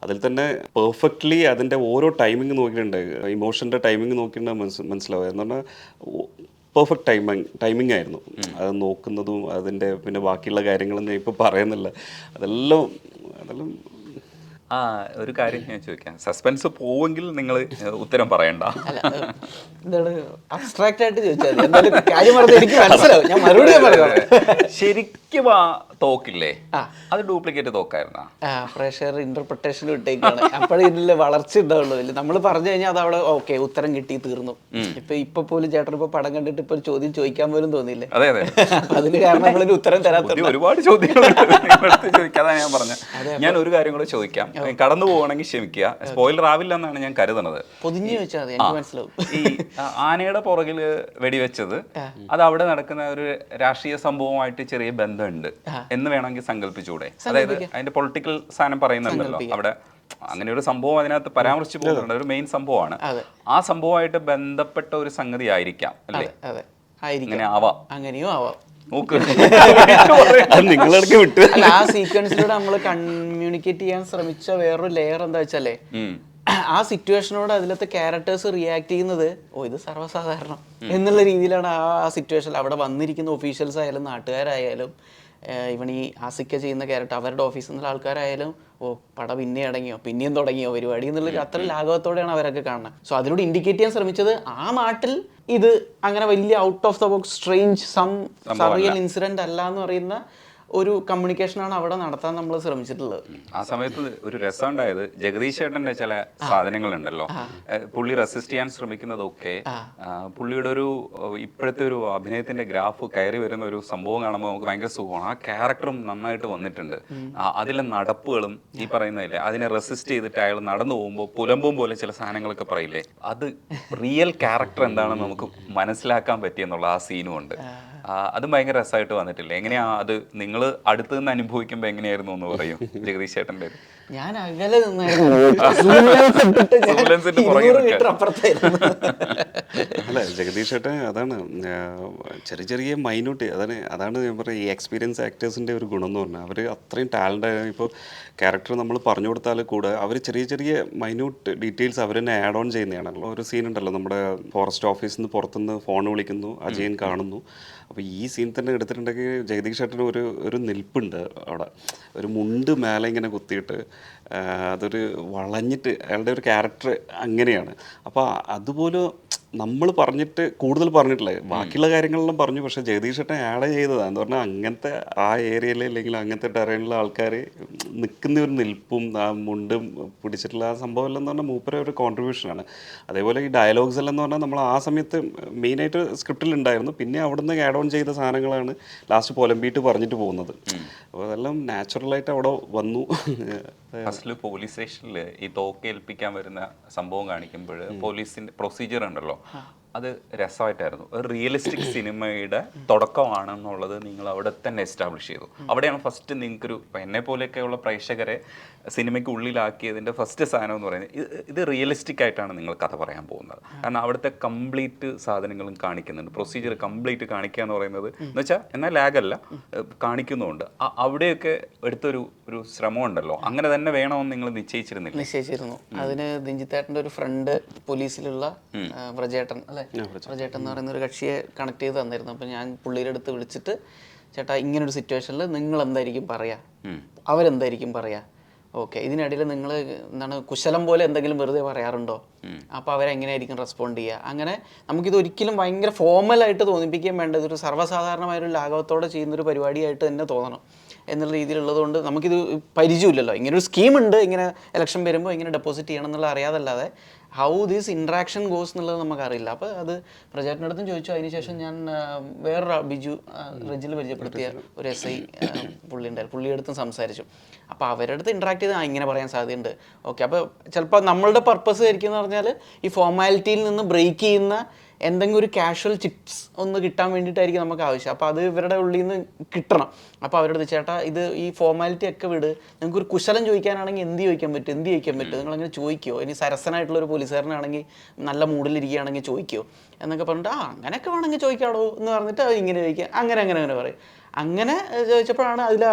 അതിൽ തന്നെ പെർഫെക്റ്റ്ലി അതിൻ്റെ ഓരോ ടൈമിങ് നോക്കിയിട്ടുണ്ട്, ഇമോഷൻ്റെ ടൈമിങ് നോക്കിയിട്ട് മനസ്സിലാവുക. എന്ന് പറഞ്ഞാൽ പെർഫെക്റ്റ് ടൈമിംഗ് ആയിരുന്നു അത് നോക്കുന്നതും. അതിൻ്റെ പിന്നെ ബാക്കിയുള്ള കാര്യങ്ങളൊന്നും ഞാൻ ഇപ്പോൾ പറയുന്നില്ല. അതെല്ലാം ആ ഒരു കാര്യം ഞാൻ ചോദിക്കാം, സസ്പെൻസ് പോവെങ്കിൽ നിങ്ങൾ ഉത്തരം പറയണ്ട. അല്ല എന്താണ് അബ്സ്ട്രാക്റ്റ് ആയിട്ട് ചോദിച്ചാൽ മതി. എന്തായാലും കാര്യം പറഞ്ഞത് എനിക്ക് മനസ്സിലാവും, ഞാൻ മറുപടി പറയാം. ശരിക്കും ആ തോക്കില്ലേ, അത് ഡ്യൂപ്ലിക്കേറ്റ് തോക്കായിരുന്നാ? പ്രഷർ ഇന്റർപ്രിട്ടേഷൻ ഇട്ടേക്കാണ്. അപ്പോഴേ ഇതിൽ വളർച്ച ഉണ്ടാവുള്ളൂ. ഇല്ല നമ്മൾ പറഞ്ഞു കഴിഞ്ഞാൽ അത് അവിടെ ഓക്കെ ഉത്തരം കിട്ടി തീർന്നു. ഇപ്പൊ പോലും ചേട്ടൻ ഇപ്പൊ പടം കണ്ടിട്ട് ഇപ്പൊ ഒരു ചോദ്യം ചോദിക്കാൻ പോലും തോന്നിയില്ലേ? അതെ അതെ, അതിന് കാരണം നമ്മളൊരു ഉത്തരം തരാത്ത ഒരുപാട് ചോദ്യങ്ങൾ ചോദിക്കാതെ ഞാൻ പറഞ്ഞ. ഞാൻ ഒരു കാര്യം കൂടെ ചോദിക്കാം, കടന്നു പോകണമെങ്കിൽ ക്ഷമിക്കുക, സ്പോയിലർ ആവില്ല എന്നാണ് ഞാൻ കരുതുന്നത്. പൊതിഞ്ഞു വെച്ചാൽ മതി, എനിക്ക് മനസ്സിലാവും. ഈ ആനയുടെ പുറകില് വെടിവെച്ചത് അത് അവിടെ നടക്കുന്ന ഒരു രാഷ്ട്രീയ സംഭവമായിട്ട് ചെറിയ ബന്ധമുണ്ട് എന്ന് വേണമെങ്കിൽ സങ്കല്പിച്ചൂടെ? അതായത് അതിന്റെ പൊളിറ്റിക്കൽ സാധനം പറയുന്നുണ്ടല്ലോ അവിടെ, അങ്ങനെ ഒരു സംഭവം അതിനകത്ത് പരാമർശിച്ചു പോകുന്നുണ്ട്, ഒരു മെയിൻ സംഭവമാണ്. ആ സംഭവമായിട്ട് ബന്ധപ്പെട്ട ഒരു സംഗതി ആയിരിക്കാം അല്ലേ? അങ്ങനെ ആവാം, അങ്ങനെയും ആവാം. നിങ്ങളടക്കം വിട്ടു. അല്ല, ആ സീക്വൻസിലൂടെ നമ്മൾ കമ്മ്യൂണിക്കേറ്റ് ചെയ്യാൻ ശ്രമിച്ച വേറൊരു ലെയർ എന്താ വെച്ചാലേ, ആ സിറ്റുവേഷനോട് അതിലത്തെ ക്യാരക്ടേഴ്സ് റിയാക്ട് ചെയ്യുന്നത് ഇത് സർവ്വസാധാരണം എന്നുള്ള രീതിയിലാണ്. ആ സിറ്റുവേഷനിൽ അവിടെ വന്നിരിക്കുന്ന ഒഫീഷ്യൽസ് ആയാലും നാട്ടുകാരായാലും ഇവൻ ഈ ആസിക്ക ചെയ്യുന്ന ക്യാരക്ടർ അവരുടെ ഓഫീസിൽ നിന്നുള്ള ആൾക്കാരായാലും പടം പിന്നെ അടങ്ങിയോ പിന്നെയും തുടങ്ങിയോ പരിപാടി എന്നുള്ളൊരു അത്ര ലാഘവത്തോടെയാണ് അവരൊക്കെ കാണുന്നത്. സോ അതിലൂടെ ഇൻഡിക്കേറ്റ് ചെയ്യാൻ ശ്രമിച്ചത് ആ നാട്ടിൽ ഇത് അങ്ങനെ വലിയ out of the box strange surreal incident അല്ല എന്ന് പറയുന്ന ഒരു കമ്മ്യൂണിക്കേഷനാണ് അവിടെ നടത്താൻ നമ്മൾ ശ്രമിച്ചിട്ടുള്ളത്. ആ സമയത്ത് ഒരു രസം ഉണ്ടായത്, ജഗദീഷ് ചേട്ടന്റെ ചില സാധനങ്ങളുണ്ടല്ലോ, പുള്ളി റെസിസ്റ്റ് ചെയ്യാൻ ശ്രമിക്കുന്നതൊക്കെ പുള്ളിയുടെ ഒരു ഇപ്പോഴത്തെ ഒരു അഭിനയത്തിന്റെ ഗ്രാഫ് കയറി വരുന്ന ഒരു സംഭവം കാണുമ്പോൾ നമുക്ക് ഭയങ്കര സുഖമാണ്. ആ ക്യാരക്ടറും നന്നായിട്ട് വന്നിട്ടുണ്ട്. അതിലെ നടപ്പുകളും ഈ പറയുന്നതില്ലേ, അതിനെ റെസിസ്റ്റ് ചെയ്തിട്ട് അയാൾ നടന്നു പോകുമ്പോൾ പുലമ്പും പോലെ ചില സാധനങ്ങളൊക്കെ പറയില്ലേ, അത് റിയൽ ക്യാരക്ടർ എന്താണെന്ന് നമുക്ക് മനസ്സിലാക്കാൻ പറ്റിയെന്നുള്ള ആ സീനും ഉണ്ട്. അതും ഭയങ്കര രസമായിട്ട് വന്നിട്ടില്ലേ? എങ്ങനെയാ അത് നിങ്ങൾ അടുത്ത് നിന്ന് അനുഭവിക്കുമ്പോ എങ്ങനെയായിരുന്നു എന്ന് പറയും ജഗദീഷ് ചേട്ടൻ്റെ? ഞാൻ അകലെ അല്ല, ജഗദീഷ് ചേട്ടൻ അതാണ് ചെറിയ ചെറിയ മൈന്യൂട്ട്, അതാണ് ഞാൻ പറയുക ഈ എക്സ്പീരിയൻസ് ആക്ടേഴ്സിൻ്റെ ഒരു ഗുണം എന്ന് പറഞ്ഞാൽ. അവർ അത്രയും ടാലൻ്റ് ആയ, ഇപ്പോൾ ക്യാരക്ടർ നമ്മൾ പറഞ്ഞു കൊടുത്താൽ കൂടെ അവർ ചെറിയ ചെറിയ മൈന്യൂട്ട് ഡീറ്റെയിൽസ് അവർ തന്നെ ആഡ് ഓൺ ചെയ്യുന്നതാണല്ലോ. ഒരു സീൻ ഉണ്ടല്ലോ, നമ്മുടെ ഫോറസ്റ്റ് ഓഫീസിൽ നിന്ന് പുറത്തുനിന്ന് ഫോൺ വിളിക്കുന്നു, അജയൻ കാണുന്നു. അപ്പോൾ ഈ സീൻ തന്നെ എടുത്തിട്ടുണ്ടെങ്കിൽ ജഗദീഷ് ചേട്ടന് ഒരു നിൽപ്പുണ്ട് അവിടെ, ഒരു മുണ്ട് മേലെ ഇങ്ങനെ കുത്തിയിട്ട് അതൊരു വളഞ്ഞിട്ട് അയാളുടെ ഒരു ക്യാരക്ടർ അങ്ങനെയാണ്. അപ്പോൾ അതുപോലെ നമ്മൾ പറഞ്ഞിട്ട് കൂടുതൽ പറഞ്ഞിട്ടില്ല, ബാക്കിയുള്ള കാര്യങ്ങളെല്ലാം പറഞ്ഞു. പക്ഷേ ജഗദീഷ് ചേട്ടൻ ആഡ് ചെയ്തതാണെന്ന് പറഞ്ഞാൽ അങ്ങനത്തെ ആ ഏരിയയിൽ അല്ലെങ്കിൽ അങ്ങനത്തെ ടെറൈനിലുള്ള ആൾക്കാർ നിൽക്കുന്ന ഒരു നിൽപ്പും ആ മുണ്ടും പിടിച്ചിട്ടുള്ള ആ സംഭവം എല്ലാം എന്ന് പറഞ്ഞാൽ മൂപ്പര ഒരു കോൺട്രിബ്യൂഷനാണ്. അതേപോലെ ഈ ഡയലോഗ്സ് എല്ലാം എന്ന് പറഞ്ഞാൽ നമ്മൾ ആ സമയത്ത് മെയിനായിട്ട് സ്ക്രിപ്റ്റിലുണ്ടായിരുന്നു, പിന്നെ അവിടുന്ന് ആഡ് ഓൺ ചെയ്ത സാധനങ്ങളാണ് ലാസ്റ്റ് പൊലമ്പിയിട്ട് പറഞ്ഞിട്ട് പോകുന്നത്. അപ്പോൾ അതെല്ലാം നാച്ചുറലായിട്ട് അവിടെ വന്നു. ഫസ്റ്റില് പോലീസ് സ്റ്റേഷനിൽ ഈ തോക്ക് ഏൽപ്പിക്കാൻ വരുന്ന സംഭവം കാണിക്കുമ്പോൾ പോലീസിന്റെ പ്രൊസീജിയർ ഉണ്ടല്ലോ, അത് രസമായിട്ടായിരുന്നു. ഒരു റിയലിസ്റ്റിക് സിനിമയുടെ തുടക്കമാണെന്നുള്ളത് നിങ്ങൾ അവിടെ തന്നെ എസ്റ്റാബ്ലിഷ് ചെയ്തു. അവിടെയാണ് ഫസ്റ്റ് നിങ്ങൾക്കൊരു, എന്നെ പോലെയൊക്കെയുള്ള പ്രേക്ഷകരെ സിനിമയ്ക്ക് ഉള്ളിലാക്കിയതിൻ്റെ ഫസ്റ്റ് സാധനം എന്ന് പറയുന്നത് ഇത് റിയലിസ്റ്റിക് ആയിട്ടാണ് നിങ്ങൾ കഥ പറയാൻ പോകുന്നത്. കാരണം അവിടുത്തെ കംപ്ലീറ്റ് സാധനങ്ങളും കാണിക്കുന്നുണ്ട്, പ്രൊസീജിയർ കംപ്ലീറ്റ് കാണിക്കുക എന്ന് പറയുന്നത് എന്ന് വെച്ചാൽ എന്നാൽ ലാഗല്ല, കാണിക്കുന്നുമുണ്ട്. അവിടെയൊക്കെ എടുത്തൊരു ശ്രമം ഉണ്ടല്ലോ, അങ്ങനെ തന്നെ വേണമെന്ന് നിങ്ങൾ നിശ്ചയിച്ചിരുന്നു. അതിന് ദിഞ്ചിത്തേട്ടൻ്റെ ഒരു ഫ്രണ്ട് പോലീസിലുള്ള വ്രജേട്ടൻ അല്ലേ, വ്രജേട്ടൻ എന്ന് പറയുന്ന ഒരു കക്ഷിയെ കണക്ട് ചെയ്ത് തന്നിരുന്നു. അപ്പം ഞാൻ പുള്ളിയുടെ അടുത്ത് വിളിച്ചിട്ട്, ചേട്ടാ ഇങ്ങനൊരു സിറ്റുവേഷനിൽ നിങ്ങൾ എന്തായിരിക്കും പറയുക, അവരെന്തായിരിക്കും പറയുക, ഓക്കെ ഇതിനിടയിൽ നിങ്ങൾ എന്താണ് കുശലം പോലെ എന്തെങ്കിലും വെറുതെ പറയാറുണ്ടോ, അപ്പോൾ അവരെങ്ങനെയായിരിക്കും റെസ്പോണ്ട് ചെയ്യുക. അങ്ങനെ നമുക്കിത് ഒരിക്കലും ഭയങ്കര ഫോമലായിട്ട് തോന്നിപ്പിക്കാൻ വേണ്ടത് ഒരു സർവ്വസാധാരണമായൊരു ലാഘവത്തോടെ ചെയ്യുന്നൊരു പരിപാടിയായിട്ട് തന്നെ തോന്നണം എന്നുള്ള രീതിയിലുള്ളതുകൊണ്ട് നമുക്കിത് പരിചയമില്ലല്ലോ. ഇങ്ങനൊരു സ്കീമുണ്ട്, ഇങ്ങനെ ഇലക്ഷൻ വരുമ്പോൾ ഇങ്ങനെ ഡെപ്പോസിറ്റ് ചെയ്യണം എന്നുള്ള അറിയാതല്ലാതെ ഹൗ ദിസ് ഇൻട്രാക്ഷൻ ഗോസ് എന്നുള്ളത് നമുക്കറിയില്ല. അപ്പോൾ അത് പ്രജാറ്റിൻ്റെ അടുത്തും ചോദിച്ചു. അതിനുശേഷം ഞാൻ വേറൊരു ബിജു റെജിൽ പരിചയപ്പെടുത്തിയ ഒരു SI പുള്ളി ഉണ്ടായിരുന്നു, പുള്ളിയുടെ അടുത്തും സംസാരിച്ചു. അപ്പോൾ അവരുടെ അടുത്ത് ഇൻട്രാക്ട് ചെയ്ത് ഇങ്ങനെ പറയാൻ സാധ്യതയുണ്ട്. ഓക്കെ, അപ്പോൾ ചിലപ്പോൾ നമ്മളുടെ പർപ്പസ് ആയിരിക്കും എന്ന് പറഞ്ഞാൽ ഈ ഫോർമാലിറ്റിയിൽ നിന്ന് ബ്രേക്ക് ചെയ്യുന്ന എന്തെങ്കിലും ഒരു കാഷ്വൽ ടിപ്സ് ഒന്ന് കിട്ടാൻ വേണ്ടിയിട്ടായിരിക്കും നമുക്ക് ആവശ്യം. അപ്പോൾ അത് ഇവരുടെ ഉള്ളിൽ നിന്ന് കിട്ടണം. അപ്പോൾ അവരോട് ചേട്ടാ ഇത് ഈ ഫോർമാലിറ്റി ഒക്കെ വിട്, നിങ്ങൾക്ക് ഒരു കുശലം ചോദിക്കാനാണെങ്കിൽ എന്ത് ചോദിക്കാൻ പറ്റും, നിങ്ങളങ്ങനെ ചോദിക്കുമോ, ഇനി സരസനായിട്ടുള്ളൊരു പോലീസുകാരനാണെങ്കിൽ നല്ല മൂഡിലിരിക്കുകയാണെങ്കിൽ ചോദിക്കുമോ എന്നൊക്കെ പറഞ്ഞിട്ട് അങ്ങനെയൊക്കെ വേണമെങ്കിൽ ചോദിക്കാടോ എന്ന് പറഞ്ഞിട്ട് അവർ ഇങ്ങനെ ചോദിക്കുക, അങ്ങനെ പറയും. അങ്ങനെ ചോദിച്ചപ്പോഴാണ് അതിൽ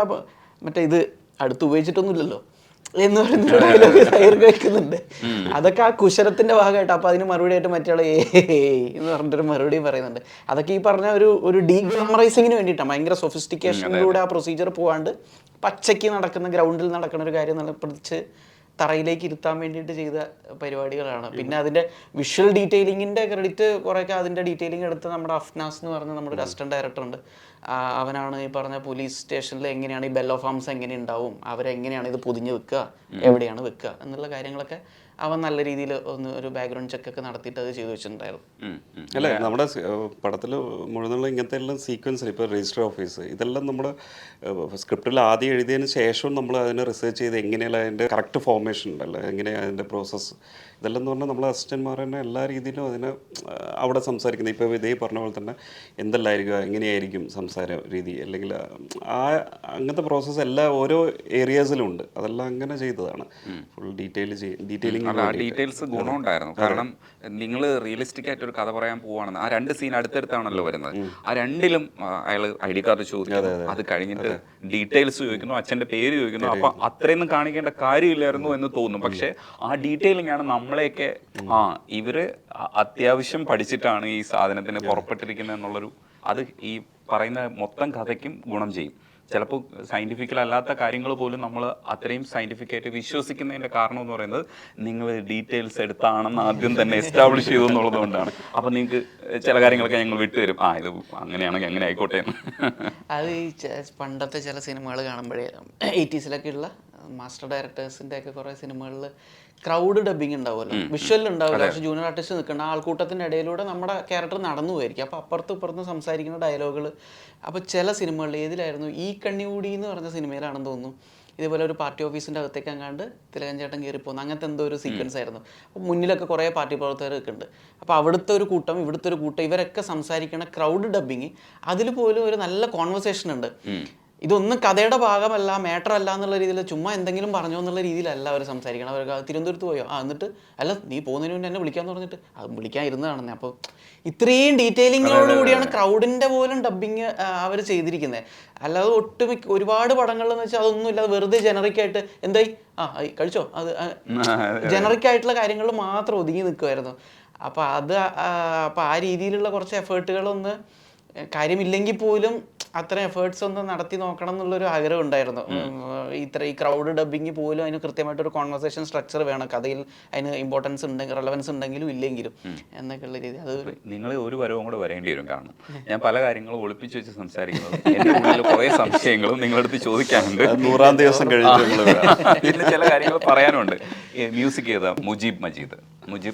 മറ്റേ ഇത് അടുത്ത് ഉപയോഗിച്ചിട്ടൊന്നുമില്ലല്ലോ എന്ന് പറയുന്ന സൈർ കഴിക്കുന്നുണ്ട്. അതൊക്കെ ആ കുശലത്തിന്റെ ഭാഗമായിട്ട്. അപ്പോൾ അതിന് മറുപടി ആയിട്ട് മറ്റേ എന്ന് പറഞ്ഞിട്ടൊരു മറുപടിയും പറയുന്നുണ്ട്. അതൊക്കെ ഈ പറഞ്ഞ ഒരു ഡീഗ്ലാമറൈസിങ്ങിന് വേണ്ടിയിട്ടാണ്, ഭയങ്കര സൊഫിസ്റ്റിക്കേഷനിലൂടെ ആ പ്രൊസീജിയർ പോകാണ്ട് പച്ചയ്ക്ക് നടക്കുന്ന ഗ്രൗണ്ടിൽ നടക്കുന്ന ഒരു കാര്യം പിടിച്ച് തറയിലേക്ക് ഇരുത്താൻ വേണ്ടിയിട്ട് ചെയ്ത പരിപാടികളാണ്. പിന്നെ അതിൻ്റെ വിഷ്വൽ ഡീറ്റെയിലിങ്ങിൻ്റെ ക്രെഡിറ്റ് കുറേയൊക്കെ അതിൻ്റെ ഡീറ്റെയിലിംഗ് എടുത്ത് നമ്മുടെ അഫ്നാസ് എന്ന് പറഞ്ഞ നമ്മുടെ ഒരു അസിസ്റ്റന്റ് ഡയറക്ടർ ഉണ്ട്. അവനാണ് ഈ പറഞ്ഞ പോലീസ് സ്റ്റേഷനിൽ എങ്ങനെയാണ് ഈ ബെൽ ഓഫ് ആംസ് എങ്ങനെ ഉണ്ടാവും, അവരെങ്ങനെയാണ് ഇത് പൊതിഞ്ഞ് വെക്കുക, എവിടെയാണ് വെക്കുക എന്നുള്ള കാര്യങ്ങളൊക്കെ അവൻ നല്ല രീതിയിൽ ഒന്ന് ഒരു ബാക്ക്ഗ്രൗണ്ട് ചെക്കൊക്കെ നടത്തിയിട്ട് അത് ചെയ്തു വെച്ചിട്ടുണ്ടായിരുന്നു. അല്ലേ, നമ്മുടെ പടത്തിൽ മുഴുവനുള്ള ഇങ്ങനത്തെ എല്ലാം സീക്വൻസിൽ ഇപ്പോൾ രജിസ്റ്റർ ഓഫീസ് ഇതെല്ലാം നമ്മുടെ സ്ക്രിപ്റ്റിൽ ആദ്യം എഴുതിയതിന് ശേഷവും നമ്മൾ അതിനെ റിസർച്ച് ചെയ്ത് എങ്ങനെയുള്ള അതിൻ്റെ കറക്റ്റ് ഫോർമേഷൻ ഉണ്ടല്ലോ, എങ്ങനെയാണ് അതിൻ്റെ പ്രോസസ്സ്, ഇതെല്ലാം എന്ന് പറഞ്ഞാൽ നമ്മൾ അസിസ്റ്റന്റ്മാർ തന്നെ എല്ലാ രീതിയിലും അതിനെ അവിടെ സംസാരിക്കുന്നത്. ഇപ്പോൾ ഇതേ പറഞ്ഞ പോലെ തന്നെ എന്തെല്ലായിരിക്കും, എങ്ങനെയായിരിക്കും സംസാര രീതി, അല്ലെങ്കിൽ അങ്ങനത്തെ പ്രോസസ്സ് എല്ലാ ഓരോ ഏരിയാസിലും ഉണ്ട്. അതെല്ലാം അങ്ങനെ ചെയ്തതാണ്. ഫുൾ ഡീറ്റെയിലിംഗ് ഡീറ്റെയിൽസ് ഗുണമുണ്ടായിരുന്നു. കാരണം നിങ്ങൾ റിയലിസ്റ്റിക് ആയിട്ട് ഒരു കഥ പറയാൻ പോവാണെന്ന് ആ 2 സീൻ അടുത്തടുത്താണല്ലോ വരുന്നത്. ആ 2ലും അയാൾ ID കാർഡ് ചോദിക്കുന്നു, അത് കഴിഞ്ഞിട്ട് ഡീറ്റെയിൽസ് ചോദിക്കുന്നു, അച്ഛൻ്റെ പേര് ചോദിക്കുന്നു. അപ്പൊ അത്രയൊന്നും കാണിക്കേണ്ട കാര്യമില്ലായിരുന്നു എന്ന് തോന്നും. പക്ഷെ ആ ഡീറ്റെയിലിംഗ് ആണ് നമ്മളെയൊക്കെ ഇവര് അത്യാവശ്യം പഠിച്ചിട്ടാണ് ഈ സാധനത്തിന് പുറപ്പെട്ടിരിക്കുന്നത് എന്നുള്ളൊരു, അത് ഈ പറയുന്ന മൊത്തം കഥയ്ക്കും ഗുണം ചെയ്യും. ചിലപ്പോൾ സയൻറ്റിഫിക്കൽ അല്ലാത്ത കാര്യങ്ങൾ പോലും നമ്മൾ അത്രയും സയൻറ്റിഫിക്കായിട്ട് വിശ്വസിക്കുന്നതിൻ്റെ കാരണം എന്ന് പറയുന്നത് നിങ്ങൾ ഡീറ്റെയിൽസ് എടുത്താണെന്ന് ആദ്യം തന്നെ എസ്റ്റാബ്ലിഷ് ചെയ്തു എന്നുള്ളത് കൊണ്ടാണ്. അപ്പം നിങ്ങൾക്ക് ചില കാര്യങ്ങളൊക്കെ ഞങ്ങൾ വിട്ടുതരും, ഇത് അങ്ങനെയാണെങ്കിൽ അങ്ങനെ ആയിക്കോട്ടെ എന്ന്. അത് ഈ പണ്ടത്തെ ചില സിനിമകൾ കാണുമ്പോഴേ 80s ഉള്ള മാസ്റ്റർ ഡയറക്ടേഴ്സിൻ്റെ ഒക്കെ കുറേ സിനിമകളിൽ ക്രൗഡ് ഡബിങ് ഉണ്ടാവുമല്ലോ, വിഷ്വലിൽ ഉണ്ടാവില്ല, പക്ഷെ ജൂനിയർ ആർട്ടിസ്റ്റ് നിൽക്കുന്ന ആൾക്കൂട്ടത്തിൻ്റെ ഇടയിലൂടെ നമ്മുടെ ക്യാരക്ടർ നടന്നു പോയിരിക്കും. അപ്പോൾ അപ്പുറത്തും ഇപ്പുറത്തും സംസാരിക്കുന്ന ഡയലോഗുകൾ. അപ്പോൾ ചില സിനിമകളിൽ ഏതിലായിരുന്നു, ഈ കണ്ണിയൂടി എന്ന് പറഞ്ഞ സിനിമയിലാണെന്ന് തോന്നുന്നു, ഇതേപോലെ ഒരു പാർട്ടി ഓഫീസിൻ്റെ അകത്തേക്ക് അങ്ങാണ്ട് തിലകൻ ചേട്ടൻ കയറി പോകുന്നു, അങ്ങനത്തെ എന്തോ ഒരു സീക്വൻസ് ആയിരുന്നു. അപ്പോൾ മുന്നിലൊക്കെ കുറേ പാർട്ടി പ്രവർത്തകരൊക്കെ ഉണ്ട്. അപ്പോൾ അവിടുത്തെ ഒരു കൂട്ടം ഇവിടുത്തെ ഒരു കൂട്ടം ഇവരൊക്കെ സംസാരിക്കണ ക്രൗഡ് ഡബിങ്, അതിൽ പോലും ഒരു നല്ല കോൺവെർസേഷൻ ഉണ്ട്. ഇതൊന്നും കഥയുടെ ഭാഗമല്ല, മാറ്റർ അല്ല എന്നുള്ള രീതിയിൽ ചുമ്മാ എന്തെങ്കിലും പറഞ്ഞോ എന്നുള്ള രീതിയിലല്ല അവർ സംസാരിക്കണം. അവർ തിരുവനന്തപുരത്ത് പോയോ, എന്നിട്ട് അല്ല നീ പോകുന്നതിന് മുന്നേ എന്നെ വിളിക്കാന്ന് പറഞ്ഞിട്ട് അത് വിളിക്കാൻ ഇരുന്നതാണെന്നേ. അപ്പോൾ ഇത്രയും ഡീറ്റെയിലിങ്ങോട് കൂടിയാണ് ക്രൗഡിൻ്റെ പോലും ഡബ്ബിങ് അവർ ചെയ്തിരിക്കുന്നത്. അല്ലാതെ ഒട്ടുമിക്ക ഒരുപാട് പടങ്ങളിലെന്ന് വെച്ചാൽ അതൊന്നും ഇല്ലാതെ വെറുതെ ജനറിക് ആയിട്ട് എന്തായി കഴിച്ചോ, അത് ജനറിക് ആയിട്ടുള്ള കാര്യങ്ങളിൽ മാത്രം ഒതുങ്ങി നിൽക്കുമായിരുന്നു. അപ്പോൾ അപ്പോൾ ആ രീതിയിലുള്ള കുറച്ച് എഫേർട്ടുകളൊന്ന് കാര്യമില്ലെങ്കിൽ പോലും അത്ര എഫേർട്സ് ഒന്ന് നടത്തി നോക്കണം എന്നുള്ളൊരു ആഗ്രഹം ഉണ്ടായിരുന്നു. ഈ ക്രൗഡ് ഡബിങ് പോലും അതിന് കൃത്യമായിട്ടൊരു കോൺവെർസേഷൻ സ്ട്രക്ചർ വേണം, കഥയിൽ അതിന് ഇമ്പോർട്ടൻസ് ഉണ്ടെങ്കിൽ റെലവൻസ് ഉണ്ടെങ്കിലും ഇല്ലെങ്കിലും എന്നൊക്കെയുള്ള രീതി. അത് നിങ്ങൾ ഒരു വരവും കൂടെ വരേണ്ടി വരും. കാരണം ഞാൻ പല കാര്യങ്ങളും ഒളിപ്പിച്ച് വെച്ച് സംസാരിക്കുന്നത്, എൻ്റെ ഉള്ളിൽ കുറേ സംശയങ്ങളും നിങ്ങളടുത്ത് ചോദിക്കാനുണ്ട്. 100-ാം ദിവസം കഴിഞ്ഞിട്ട് പിന്നെ ചില കാര്യങ്ങൾ പറയാനുണ്ട്. മ്യൂസിക് ചെയ്ത മുജീബ്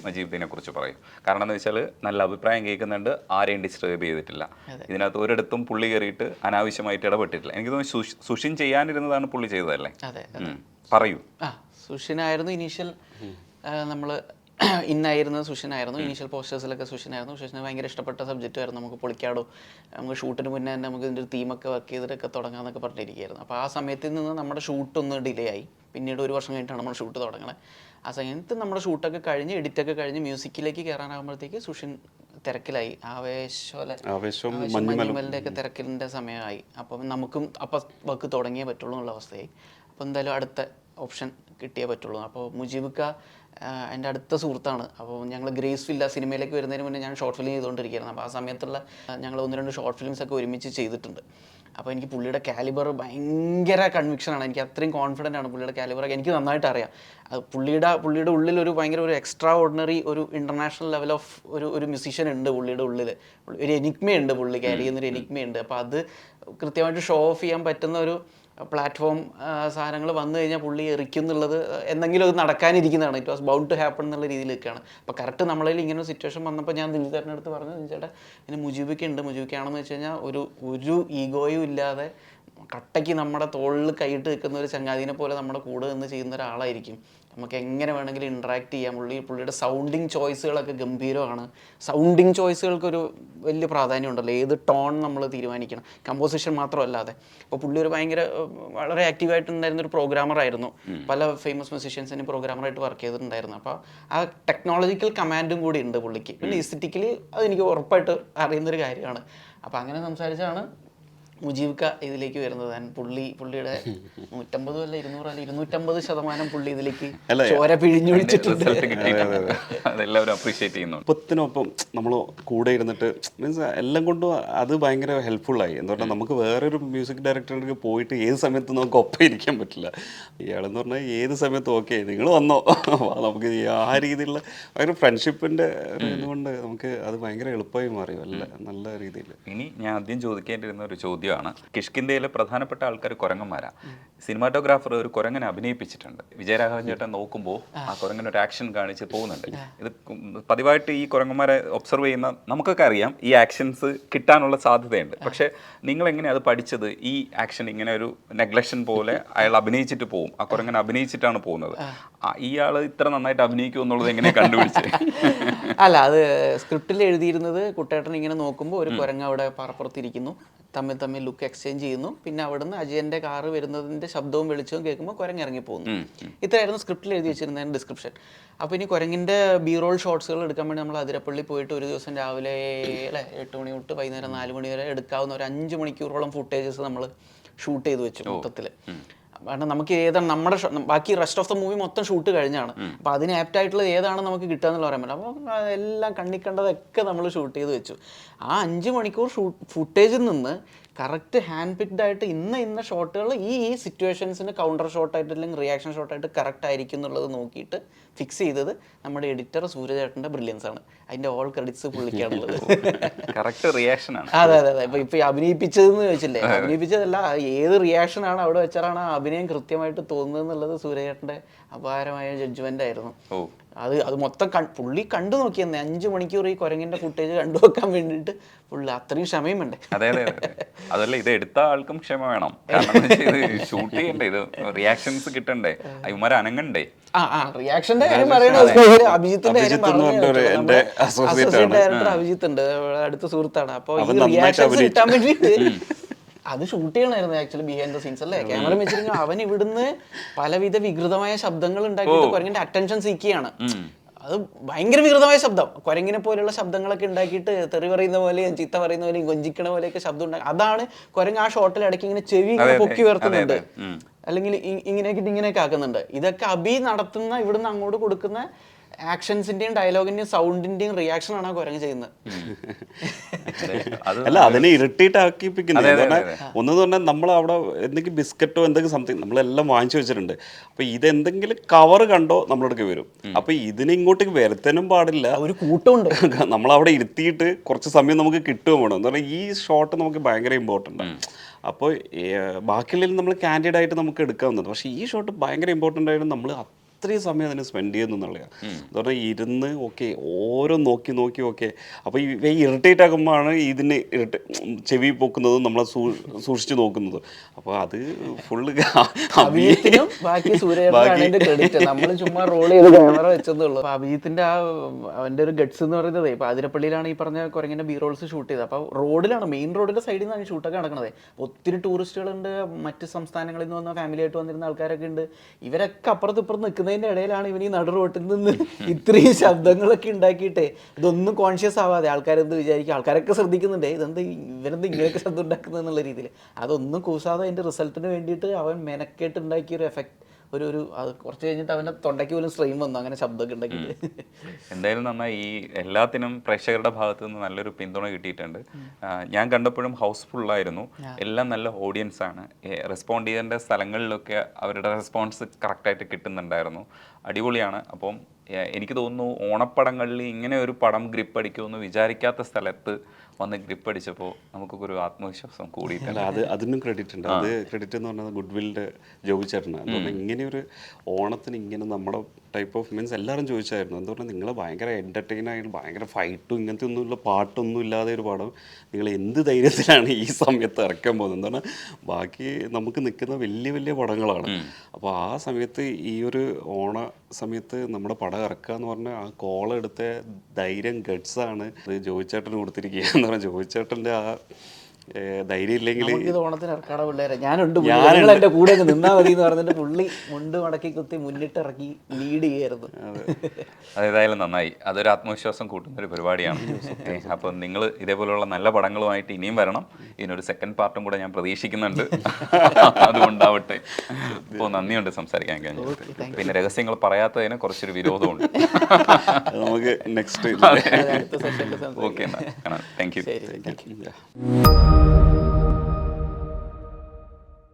മജീദിനെ കുറിച്ച് പറയും. കാരണം എന്ന് വെച്ചാൽ നല്ല അഭിപ്രായം കേൾക്കുന്നുണ്ട്, ആരെയും ഡിസ്റ്റർബ് ചെയ്തിട്ടില്ല. ഇതിനകത്ത് ഒരിടത്തും പുള്ളി കയറിയിട്ട് അനാവശ്യമായിട്ട് ഇടപെട്ടിട്ടില്ല. എനിക്ക് തോന്നുന്നു സുഷിൻ ചെയ്യാനിരുന്നതാണ് പുള്ളി ചെയ്തതല്ലേ? അതെ, പറയൂ. സുഷിനായിരുന്നു ഇനീഷ്യൽ, നമ്മൾ ഇന്നായിരുന്നത് സുഷിനായിരുന്നു. ഇനീഷ്യൽ പോസ്റ്റേഴ്സിലൊക്കെ സുഷിനായിരുന്നു. സുഷിന് ഭയങ്കര ഇഷ്ടപ്പെട്ട സബ്ജക്റ്റ് ആയിരുന്നു. നമുക്ക് പൊളിക്കാടോ, നമുക്ക് ഷൂട്ടിന് മുന്നേ തന്നെ നമുക്ക് ഇതിൻ്റെ ഒരു തീമൊക്കെ വർക്ക് ചെയ്തിട്ടൊക്കെ തുടങ്ങാമെന്നൊക്കെ പറഞ്ഞിരിക്കുകയായിരുന്നു. അപ്പോൾ ആ സമയത്തിൽ നിന്ന് നമ്മുടെ ഷൂട്ടൊന്ന് ഡിലേ ആയി. പിന്നീട് 1 വർഷം കഴിഞ്ഞിട്ടാണ് നമ്മൾ ഷൂട്ട് തുടങ്ങണത്. ആ സമയത്ത് നമ്മുടെ ഷൂട്ടൊക്കെ കഴിഞ്ഞ് എഡിറ്റൊക്കെ കഴിഞ്ഞ് മ്യൂസിക്കിലേക്ക് കയറാനാകുമ്പോഴത്തേക്ക് സുഷിൻ തിരക്കിലായി. ആവേശം മഞ്ഞുമലിൻ്റെ ഒക്കെ തിരക്കിൻ്റെ സമയമായി. അപ്പം നമുക്കും അപ്പം വർക്ക് തുടങ്ങിയേ പറ്റുള്ളൂ എന്നുള്ള അവസ്ഥയായി. അപ്പോൾ എന്തായാലും അടുത്ത ഓപ്ഷൻ കിട്ടിയേ പറ്റുള്ളൂ. അപ്പോൾ മുജീബിക്ക എൻ്റെ അടുത്ത സുഹൃത്താണ്. അപ്പോൾ ഞങ്ങൾ ഗ്രേസ് വില്ല സിനിമയിലേക്ക് വരുന്നതിന് മുന്നേ ഞാൻ ഷോർട്ട് ഫിലിം ചെയ്തുകൊണ്ടിരിക്കുകയായിരുന്നു. അപ്പോൾ ആ സമയത്തുള്ള ഞങ്ങൾ 1-2 ഷോർട്ട് ഫിലിംസൊക്കെ ഒരുമിച്ച് ചെയ്തിട്ടുണ്ട്. അപ്പോൾ എനിക്ക് പുള്ളിയുടെ കാലിബർ ഭയങ്കര കൺവിക്ഷനാണ്. എനിക്ക് അത്രയും കോൺഫിഡൻ്റ് ആണ് പുള്ളിയുടെ കാലിബറൊക്കെ എനിക്ക് നന്നായിട്ട് അറിയാം. അത് പുള്ളിയുടെ ഉള്ളിൽ ഒരു ഭയങ്കര ഒരു എക്സ്ട്രാ ഓർഡിനറി ഒരു ഇൻ്റർനാഷണൽ ലെവൽ ഓഫ് ഒരു മ്യൂസീഷ്യൻ ഉണ്ട് പുള്ളിയുടെ ഉള്ളിൽ. ഒരു എനിഗ്മയുണ്ട്, പുള്ളി ക്യാരി ചെയ്യുന്നൊരു എനിഗ്മയുണ്ട്. അപ്പോൾ അത് കൃത്യമായിട്ട് ഷോ ഓഫ് ചെയ്യാൻ പറ്റുന്ന ഒരു പ്ലാറ്റ്ഫോം സാധനങ്ങൾ വന്നു കഴിഞ്ഞാൽ പുള്ളി എറിക്കും എന്നുള്ളത് എന്തെങ്കിലും അത് നടക്കാനിരിക്കുന്നതാണ്. It was bound to happen എന്നുള്ള രീതിയിലേക്കാണ്. അപ്പോൾ കറക്റ്റ് നമ്മളിൽ ഇങ്ങനെ ഒരു സിറ്റുവേഷൻ വന്നപ്പോൾ ഞാൻ ദിലീപേട്ടൻ്റെ അടുത്ത് പറഞ്ഞു, ചേട്ടാ ഇനി മുജീബിക്കാണെന്ന് വെച്ച് കഴിഞ്ഞാൽ ഒരു ഈഗോയും ഇല്ലാതെ കട്ടയ്ക്ക് നമ്മുടെ തോളിൽ കൈയിട്ട് നിൽക്കുന്ന ഒരു ചങ്ങാതിനെ പോലെ നമ്മുടെ കൂടെ നിന്ന് ചെയ്യുന്ന ഒരാളായിരിക്കും. നമുക്ക് എങ്ങനെ വേണമെങ്കിലും ഇൻട്രാക്ട് ചെയ്യാം. പുള്ളിയുടെ സൗണ്ടിങ് ചോയ്സുകളൊക്കെ ഗംഭീരമാണ്. സൗണ്ടിങ് ചോയ്സുകൾക്കൊരു വലിയ പ്രാധാന്യം ഉണ്ടല്ലോ. ഏത് ടോൺ നമ്മൾ തീരുമാനിക്കണം, കമ്പോസിഷൻ മാത്രമല്ലാതെ. അപ്പോൾ പുള്ളി ഒരു വളരെ ആക്റ്റീവായിട്ടുണ്ടായിരുന്നൊരു പ്രോഗ്രാമറായിരുന്നു. പല ഫേമസ് മ്യൂസീഷ്യൻസിന് പ്രോഗ്രാമറായിട്ട് വർക്ക് ചെയ്തിട്ടുണ്ടായിരുന്നു. അപ്പോൾ ആ ടെക്നോളജിക്കൽ കമാൻഡും കൂടി ഉണ്ട് പുള്ളിക്ക്. പിന്നെ ഇസ്തറ്റിക്കലി അതെനിക്ക് ഉറപ്പായിട്ട് അറിയുന്നൊരു കാര്യമാണ്. അപ്പോൾ അങ്ങനെ സംസാരിച്ചാണ് മുജീബ്ക്ക ഇതിലേക്ക് വരുന്നത്. പുള്ളിയുടെ 150 അല്ല 200 അല്ല 250% പുള്ളി ഇതിലേക്ക് ചോര പിഴിഞ്ഞൊഴിച്ചിട്ടുണ്ട്. അതെല്ലാവരും അപ്രീഷിയേറ്റ് ചെയ്യുന്നു. ഒപ്പത്തിനൊപ്പം നമ്മൾ കൂടെ ഇരുന്നിട്ട് മീൻസ് എല്ലാം കൊണ്ടും അത് ഭയങ്കര ഹെൽപ്ഫുള്ളായി. എന്തുകൊണ്ടാൽ നമുക്ക് വേറൊരു മ്യൂസിക് ഡയറക്ടറിലേക്ക് പോയിട്ട് ഏത് സമയത്ത് നമുക്ക് ഒപ്പം ഇരിക്കാൻ പറ്റില്ല. ഇയാളെന്ന് പറഞ്ഞാൽ ഏത് സമയത്തും ഓക്കെ നിങ്ങൾ വന്നോ നമുക്ക് ആ രീതിയിലുള്ള ഭയങ്കര ഫ്രണ്ട്ഷിപ്പിൻ്റെ ഇതുകൊണ്ട് നമുക്ക് അത് ഭയങ്കര എളുപ്പമായി മാറി നല്ല രീതിയിൽ. ഇനി ഞാൻ ആദ്യം ചോദിക്കേണ്ടിരുന്ന ഒരു ചോദ്യമാണ്, കിഷ്കിന്ധയിലെ പ്രധാനപ്പെട്ട ആൾക്കാർ കുരങ്ങന്മാരാ. സിനിമാറ്റോഗ്രാഫർ ഒരു കുരങ്ങനെ അഭിനയിപ്പിച്ചിട്ടുണ്ട്. വിജയരാഘവൻ ചേട്ടൻ നോക്കുമ്പോൾ ആ കുരങ്ങനെ ഒരു ആക്ഷൻ കാണിച്ച് പോകുന്നുണ്ട്. ഇത് പതിവായിട്ട് ഈ കുരങ്ങന്മാരെ ഒബ്സർവ് ചെയ്യുന്ന നമുക്കൊക്കെ അറിയാം ഈ ആക്ഷൻസ് കിട്ടാനുള്ള സാധ്യതയുണ്ട്. പക്ഷെ നിങ്ങൾ എങ്ങനെയാണ് അത് പഠിച്ചത്? ഈ ആക്ഷൻ ഇങ്ങനെ ഒരു നെഗ്ലക്ഷൻ പോലെ അയാൾ അഭിനയിച്ചിട്ട് പോകും, ആ കുരങ്ങനെ അഭിനയിച്ചിട്ടാണ് പോകുന്നത്. ഇയാൾ ഇത്ര നന്നായിട്ട് അഭിനയിക്കും എന്നുള്ളത് എങ്ങനെ കണ്ടുപിടിച്ചത്? അല്ല, അത് സ്ക്രിപ്റ്റിൽ എഴുതിയിരുന്നത് കുട്ടേട്ടൻ ഇങ്ങനെ നോക്കുമ്പോൾ ഒരു കുരങ്ങ് അവിടെ പറപ്പുറത്തിരിക്കുന്നു, തമ്മിൽ ലുക്ക് എക്സ്ചേഞ്ച് ചെയ്യുന്നു, പിന്നെ അവിടുന്ന് അജയന്റെ കാറ് വരുന്നതിന്റെ ശബ്ദവും വെളിച്ചവും കേൾക്കുമ്പോൾ കുരങ്ങ് ഇറങ്ങി പോകുന്നു. ഇത്രയായിരുന്നു സ്ക്രിപ്റ്റിൽ എഴുതി വെച്ചിരുന്നതിന്റെ ഡിസ്ക്രിപ്ഷൻ. അപ്പോൾ ഇനി കുരങ്ങിന്റെ ബി റോൾ ഷോട്ട്സുകൾ എടുക്കാൻ വേണ്ടി നമ്മൾ അതിരപ്പള്ളി പോയിട്ട് ഒരു ദിവസം രാവിലെ 8 മണി തൊട്ട് വൈകുന്നേരം 4 മണി വരെ എടുക്കാവുന്ന ഒരു 5 മണിക്കൂറോളം ഫുട്ടേജസ് നമ്മൾ ഷൂട്ട് ചെയ്ത് വെച്ചു മൊത്തത്തിൽ. കാരണം നമുക്ക് ഏതാണ് നമ്മുടെ ബാക്കി റെസ്റ്റ് ഓഫ് ദ മൂവി മൊത്തം ഷൂട്ട് കഴിഞ്ഞാണ്. അപ്പോൾ അതിന് ആപ്റ്റായിട്ടുള്ളത് ഏതാണ് നമുക്ക് കിട്ടുക എന്നുള്ള പറയാൻ പറ്റില്ല. അപ്പോൾ എല്ലാം കണ്ടിക്കണ്ടതൊക്കെ നമ്മൾ ഷൂട്ട് ചെയ്ത് വെച്ചു. ആ 5 മണിക്കൂർ ഫുട്ടേജിൽ നിന്ന് കറക്റ്റ് ഹാൻഡ് പിക്ഡ് ആയിട്ട് ഇന്ന ഷോട്ടുകൾ ഈ സിറ്റുവേഷൻസിന് കൗണ്ടർ ഷോട്ടായിട്ട് അല്ലെങ്കിൽ റിയാക്ഷൻ ഷോട്ടായിട്ട് കറക്റ്റ് ആയിരിക്കും എന്നുള്ളത് നോക്കിയിട്ട് ഫിക്സ് ചെയ്തത് നമ്മുടെ എഡിറ്റർ സൂര്യചേട്ടൻ്റെ ബ്രില്യൻസ് ആണ്. അതിൻ്റെ ഓൾ ക്രെഡിറ്റ്സ് പുള്ളിക്കാണുള്ളത്. കറക്റ്റ് റിയാക്ഷൻ ആണ്. അതെ. ഇപ്പൊ അഭിനയിപ്പിച്ചതെന്ന് ചോദിച്ചില്ലേ, അഭിനയിപ്പിച്ചതല്ല, ഏത് റിയാക്ഷൻ ആണ് അവിടെ വെച്ചാലാണ് ആ അഭിനയം കൃത്യമായിട്ട് തോന്നുന്നത് എന്നുള്ളത് സൂര്യചേട്ടൻ്റെ അപാരമായ ജഡ്ജ്മെന്റ് ആയിരുന്നു. അത് മൊത്തം പുള്ളി കണ്ടു നോക്കിയെന്നെ 5 മണിക്കൂർ ഈ കുരങ്ങിന്റെ ഫുട്ടേജ് കണ്ടു വെക്കാൻ വേണ്ടിയിട്ട് പുള്ളി അത്രയും ക്ഷമയും വേണ്ടേ. അതെ. അതല്ല, ഇത് എടുത്ത ആൾക്കും ക്ഷമ വേണം. കാരണം ഇത് ഷൂട്ട് ചെയ്യണ്ടേ, ഇത് റിയാക്ഷൻസ് കിട്ടണ്ടേ, ഇവന്മാരെ അനങ്ങണ്ടേ. റിയാക്ഷന്റെ കാര്യം പറയണത് അഭിജിത്തിന്റെ അസോസിയേറ്റ് ഡയറക്ടർ അഭിജിത്ത് ഉണ്ട്, അടുത്ത സുഹൃത്താണ്. അപ്പൊ ഈ റിയാക്ഷൻസ് കിട്ടാൻ വേണ്ടിയിട്ട് അത് ഷൂട്ട് ചെയ്യണമായിരുന്നു ആക്ച്വലി ബിഹൈൻഡ് ദ സീൻസ് അല്ലേ. ക്യാമറ വെച്ചിരുന്ന അവൻ ഇവിടുന്ന് പലവിധ വികൃതമായ ശബ്ദങ്ങൾ ഉണ്ടാക്കിയിട്ട് കുരങ്ങിന്റെ അറ്റൻഷൻ സീക്കുകയാണ്. അത് ഭയങ്കര വികൃതമായ ശബ്ദം, കുരങ്ങിനെ പോലെയുള്ള ശബ്ദങ്ങളൊക്കെ ഉണ്ടാക്കിയിട്ട് തെറി പറയുന്ന പോലെയും ചീത്ത പറയുന്ന പോലെയും കൊഞ്ചിക്കണ പോലെയൊക്കെ ശബ്ദം ഉണ്ടാക്കി. അതാണ് കുരങ്ങ് ആ ഷോട്ടിൽ ഇടയ്ക്ക് ഇങ്ങനെ ചെവി ഇങ്ങനെ പൊക്കി ഉയർത്തുന്നുണ്ട്, അല്ലെങ്കിൽ ഇങ്ങനെയൊക്കെ ആക്കുന്നുണ്ട്. ഇതൊക്കെ അഭി നടത്തുന്ന ഇവിടുന്ന് അങ്ങോട്ട് കൊടുക്കുന്ന ആക്ഷൻസിന്റെയും ഡയലോഗിന്റെയും സൗണ്ടിന്റെയും റിയാക്ഷൻ ആണ് കുരങ്ങ് ചെയ്യുന്നത്. അല്ല, അതിനെ ഇറിറ്റേറ്റ് ആക്കിപ്പിക്കുന്നത് ഒന്നെന്ന് പറഞ്ഞാൽ നമ്മൾ അവിടെ എന്തെങ്കിലും ബിസ്ക്കറ്റോ എന്തെങ്കിലും സംതിങ് നമ്മളെല്ലാം വാങ്ങിച്ചു വെച്ചിട്ടുണ്ട്. അപ്പൊ ഇതെന്തെങ്കിലും കവർ കണ്ടോ നമ്മളടുക്ക് വരും. അപ്പൊ ഇതിനെ ഇങ്ങോട്ടേക്ക് വരുത്താനും പാടില്ല, ഒരു കൂട്ടമുണ്ട്. നമ്മളവിടെ ഇരുത്തിയിട്ട് കുറച്ച് സമയം നമുക്ക് കിട്ടുകയും വേണം. എന്ന് പറഞ്ഞാൽ ഈ ഷോട്ട് നമുക്ക് ഭയങ്കര ഇമ്പോർട്ടൻ്റ് ആണ്. അപ്പോൾ ബാക്കിയുള്ളതിൽ നമ്മൾ കാൻഡിഡ് ആയിട്ട് നമുക്ക് എടുക്കാവുന്നത്, പക്ഷേ ഈ ഷോട്ട് ഭയങ്കര ഇമ്പോർട്ടൻ്റ് ആയിട്ട് നമ്മൾ അത്രയും സമയം അതിന് സ്പെൻഡ് ചെയ്യുന്നു എന്നുള്ളതാണ്. എന്ന് പറഞ്ഞാൽ ഇരുന്ന് ഓക്കെ ഓരോ നോക്കി ഓക്കെ. അപ്പോൾ ഈ ഇറിറ്റേറ്റ് ആക്കുമ്പോഴാണ് ഇതിന് ചെവി പൊക്കുന്നതും നമ്മളെ സൂക്ഷിച്ച് നോക്കുന്നതും. അപ്പോൾ അത് ഫുള്ള് ബാക്കി സൂര്യന്റെ ക്രെഡിറ്റ്, നമ്മൾ ചുമ്മാ റോൾ ചെയ്ത് ക്യാമറ വെച്ചെന്നുള്ളൂ. അപ്പോൾ അഭിജിത്തിന്റെ അവന്റെ ഒരു ഗട്ട്സ് എന്ന് പറയുന്നത് ഇപ്പൊ അതിരപ്പള്ളിയിലാണ് ഈ പറഞ്ഞ കുരങ്ങിന്റെ ബി റോൾസ് ഷൂട്ട് ചെയ്തത്. അപ്പോൾ റോഡിലാണ്, മെയിൻ റോഡിന്റെ സൈഡിൽ നിന്നാണ് ഷൂട്ടൊക്കെ നടക്കുന്നത്. ഒത്തിരി ടൂറിസ്റ്റുകളുണ്ട്, മറ്റ് സംസ്ഥാനങ്ങളിൽ നിന്ന് വന്ന ഫാമിലി ആയിട്ട് വന്നിരുന്ന ആൾക്കാരൊക്കെ ഉണ്ട്. ഇവരൊക്കെ അപ്പുറത്ത് ഇപ്പുറത്ത് നിൽക്കുന്ന ഇടയിലാണ് ഇവൻ ഈ നടു റോട്ടിൽ നിന്ന് ഇത്രയും ശബ്ദങ്ങളൊക്കെ ഉണ്ടാക്കിയിട്ടേ ഇതൊന്നും കോൺഷ്യസ് ആവാതെ ആൾക്കാരെന്ത് വിചാരിക്കും, ആൾക്കാരൊക്കെ ശ്രദ്ധിക്കുന്നുണ്ടേ ഇവരെന്ത് ഇങ്ങനെയൊക്കെ ശബ്ദം ഉണ്ടാക്കുന്നത് എന്നുള്ള രീതിയിൽ. അതൊന്നും കൂസാതെ അതിന്റെ റിസൾട്ടിന് വേണ്ടിയിട്ട് അവൻ മെനക്കേട്ട് ഉണ്ടാക്കിയൊരു എഫക്ട് ഒരു അത് കുറച്ച് കഴിഞ്ഞിട്ട് അവൻ്റെ തൊണ്ടയ്ക്ക് പോലും സ്ട്രെയിൻ വന്നു, അങ്ങനെ ശബ്ദമൊക്കെ ഉണ്ടാക്കിയിട്ട്. എന്തായാലും നന്നായി. ഈ എല്ലാത്തിനും പ്രേക്ഷകരുടെ ഭാഗത്തു നിന്ന് നല്ലൊരു പിന്തുണ കിട്ടിയിട്ടുണ്ട്. ഞാൻ കണ്ടപ്പോഴും ഹൗസ്ഫുള്ളായിരുന്നു, എല്ലാം നല്ല ഓഡിയൻസ് ആണ്. റെസ്പോണ്ട് ചെയ്യേണ്ട സ്ഥലങ്ങളിലൊക്കെ അവരുടെ റെസ്പോൺസ് കറക്റ്റായിട്ട് കിട്ടുന്നുണ്ടായിരുന്നു. അടിപൊളിയാണ്. അപ്പം എനിക്ക് തോന്നുന്നു ഓണപ്പടങ്ങളിൽ ഇങ്ങനെ ഒരു പടം ഗ്രിപ്പ് അടിക്കുമെന്ന് വിചാരിക്കാത്ത സ്ഥലത്ത് വന്ന് ഗ്രിപ്പ് അടിച്ചപ്പോൾ നമുക്കൊക്കെ ഒരു ആത്മവിശ്വാസം കൂടിയിട്ടുണ്ട്. അതിനും ക്രെഡിറ്റ് ഉണ്ട്. അത് ക്രെഡിറ്റ് എന്ന് പറഞ്ഞാൽ ഗുഡ്വില്ലിൻ്റെ ജോബി ചേട്ടനാണ്. അതുകൊണ്ട് ഇങ്ങനെയൊരു ഓണത്തിന് ഇങ്ങനെ നമ്മുടെ ടൈപ്പ് ഓഫ് മീൻസ് എല്ലാവരും ചോദിച്ചായിരുന്നു, എന്താ പറഞ്ഞാൽ നിങ്ങൾ ഭയങ്കര എൻ്റർടൈൻ ആയിട്ട് ഭയങ്കര ഫൈറ്റും ഇങ്ങനത്തെ ഒന്നുമില്ല, പാട്ടൊന്നും ഇല്ലാതെ ഒരു പടം നിങ്ങൾ എന്ത് ധൈര്യത്തിലാണ് ഈ സമയത്ത് ഇറക്കാൻ പോകുന്നത്. എന്താണ് ബാക്കി നമുക്ക് നിൽക്കുന്ന വലിയ വലിയ പടങ്ങളാണ്. അപ്പോൾ ആ സമയത്ത് ഈ ഒരു ഓണ സമയത്ത് നമ്മുടെ പടം ഇറക്കുക എന്ന് പറഞ്ഞാൽ ആ കോളെടുത്ത ധൈര്യം ഗട്ട്സാണ് അത് ജോയിച്ചേട്ടന് കൊടുത്തിരിക്കുക എന്ന് പറഞ്ഞാൽ ജോയിച്ചേട്ടൻ്റെ ആ ധൈര്യം ഇല്ലെങ്കിൽ ഇത് ഓണത്തിന് ഇറക്കാട പിള്ളേരെ ഞാനുണ്ട് നിങ്ങൾ എൻ്റെ കൂടെ അങ്ങ് നിന്നാ മതി എന്ന് പറഞ്ഞിട്ട് പുള്ളി മുണ്ട് മടക്കി കുത്തി മുന്നിട്ടിറക്കി ലീഡ് ചെയ്യായിരുന്നു. അതേതായാലും നന്നായി. അതൊരു ആത്മവിശ്വാസം കൂട്ടുന്ന ഒരു പരിപാടിയാണ്. അപ്പം നിങ്ങൾ ഇതേപോലുള്ള നല്ല പടങ്ങളുമായിട്ട് ഇനിയും വരണം. ഇതിനൊരു സെക്കൻഡ് പാർട്ടും കൂടെ ഞാൻ പ്രതീക്ഷിക്കുന്നുണ്ട്. അതുകൊണ്ടാവട്ടെ. അപ്പോൾ നന്ദിയുണ്ട് സംസാരിക്കാൻ കഴിഞ്ഞത്. പിന്നെ രഹസ്യങ്ങൾ പറയാത്തതിന് കുറച്ചൊരു വിരോധമുണ്ട്. നമുക്ക് നെക്സ്റ്റ് അടുത്ത സെഷനിൽ ഓക്കെ, എന്നാൽ താങ്ക് യു. ശരി, താങ്ക് യു.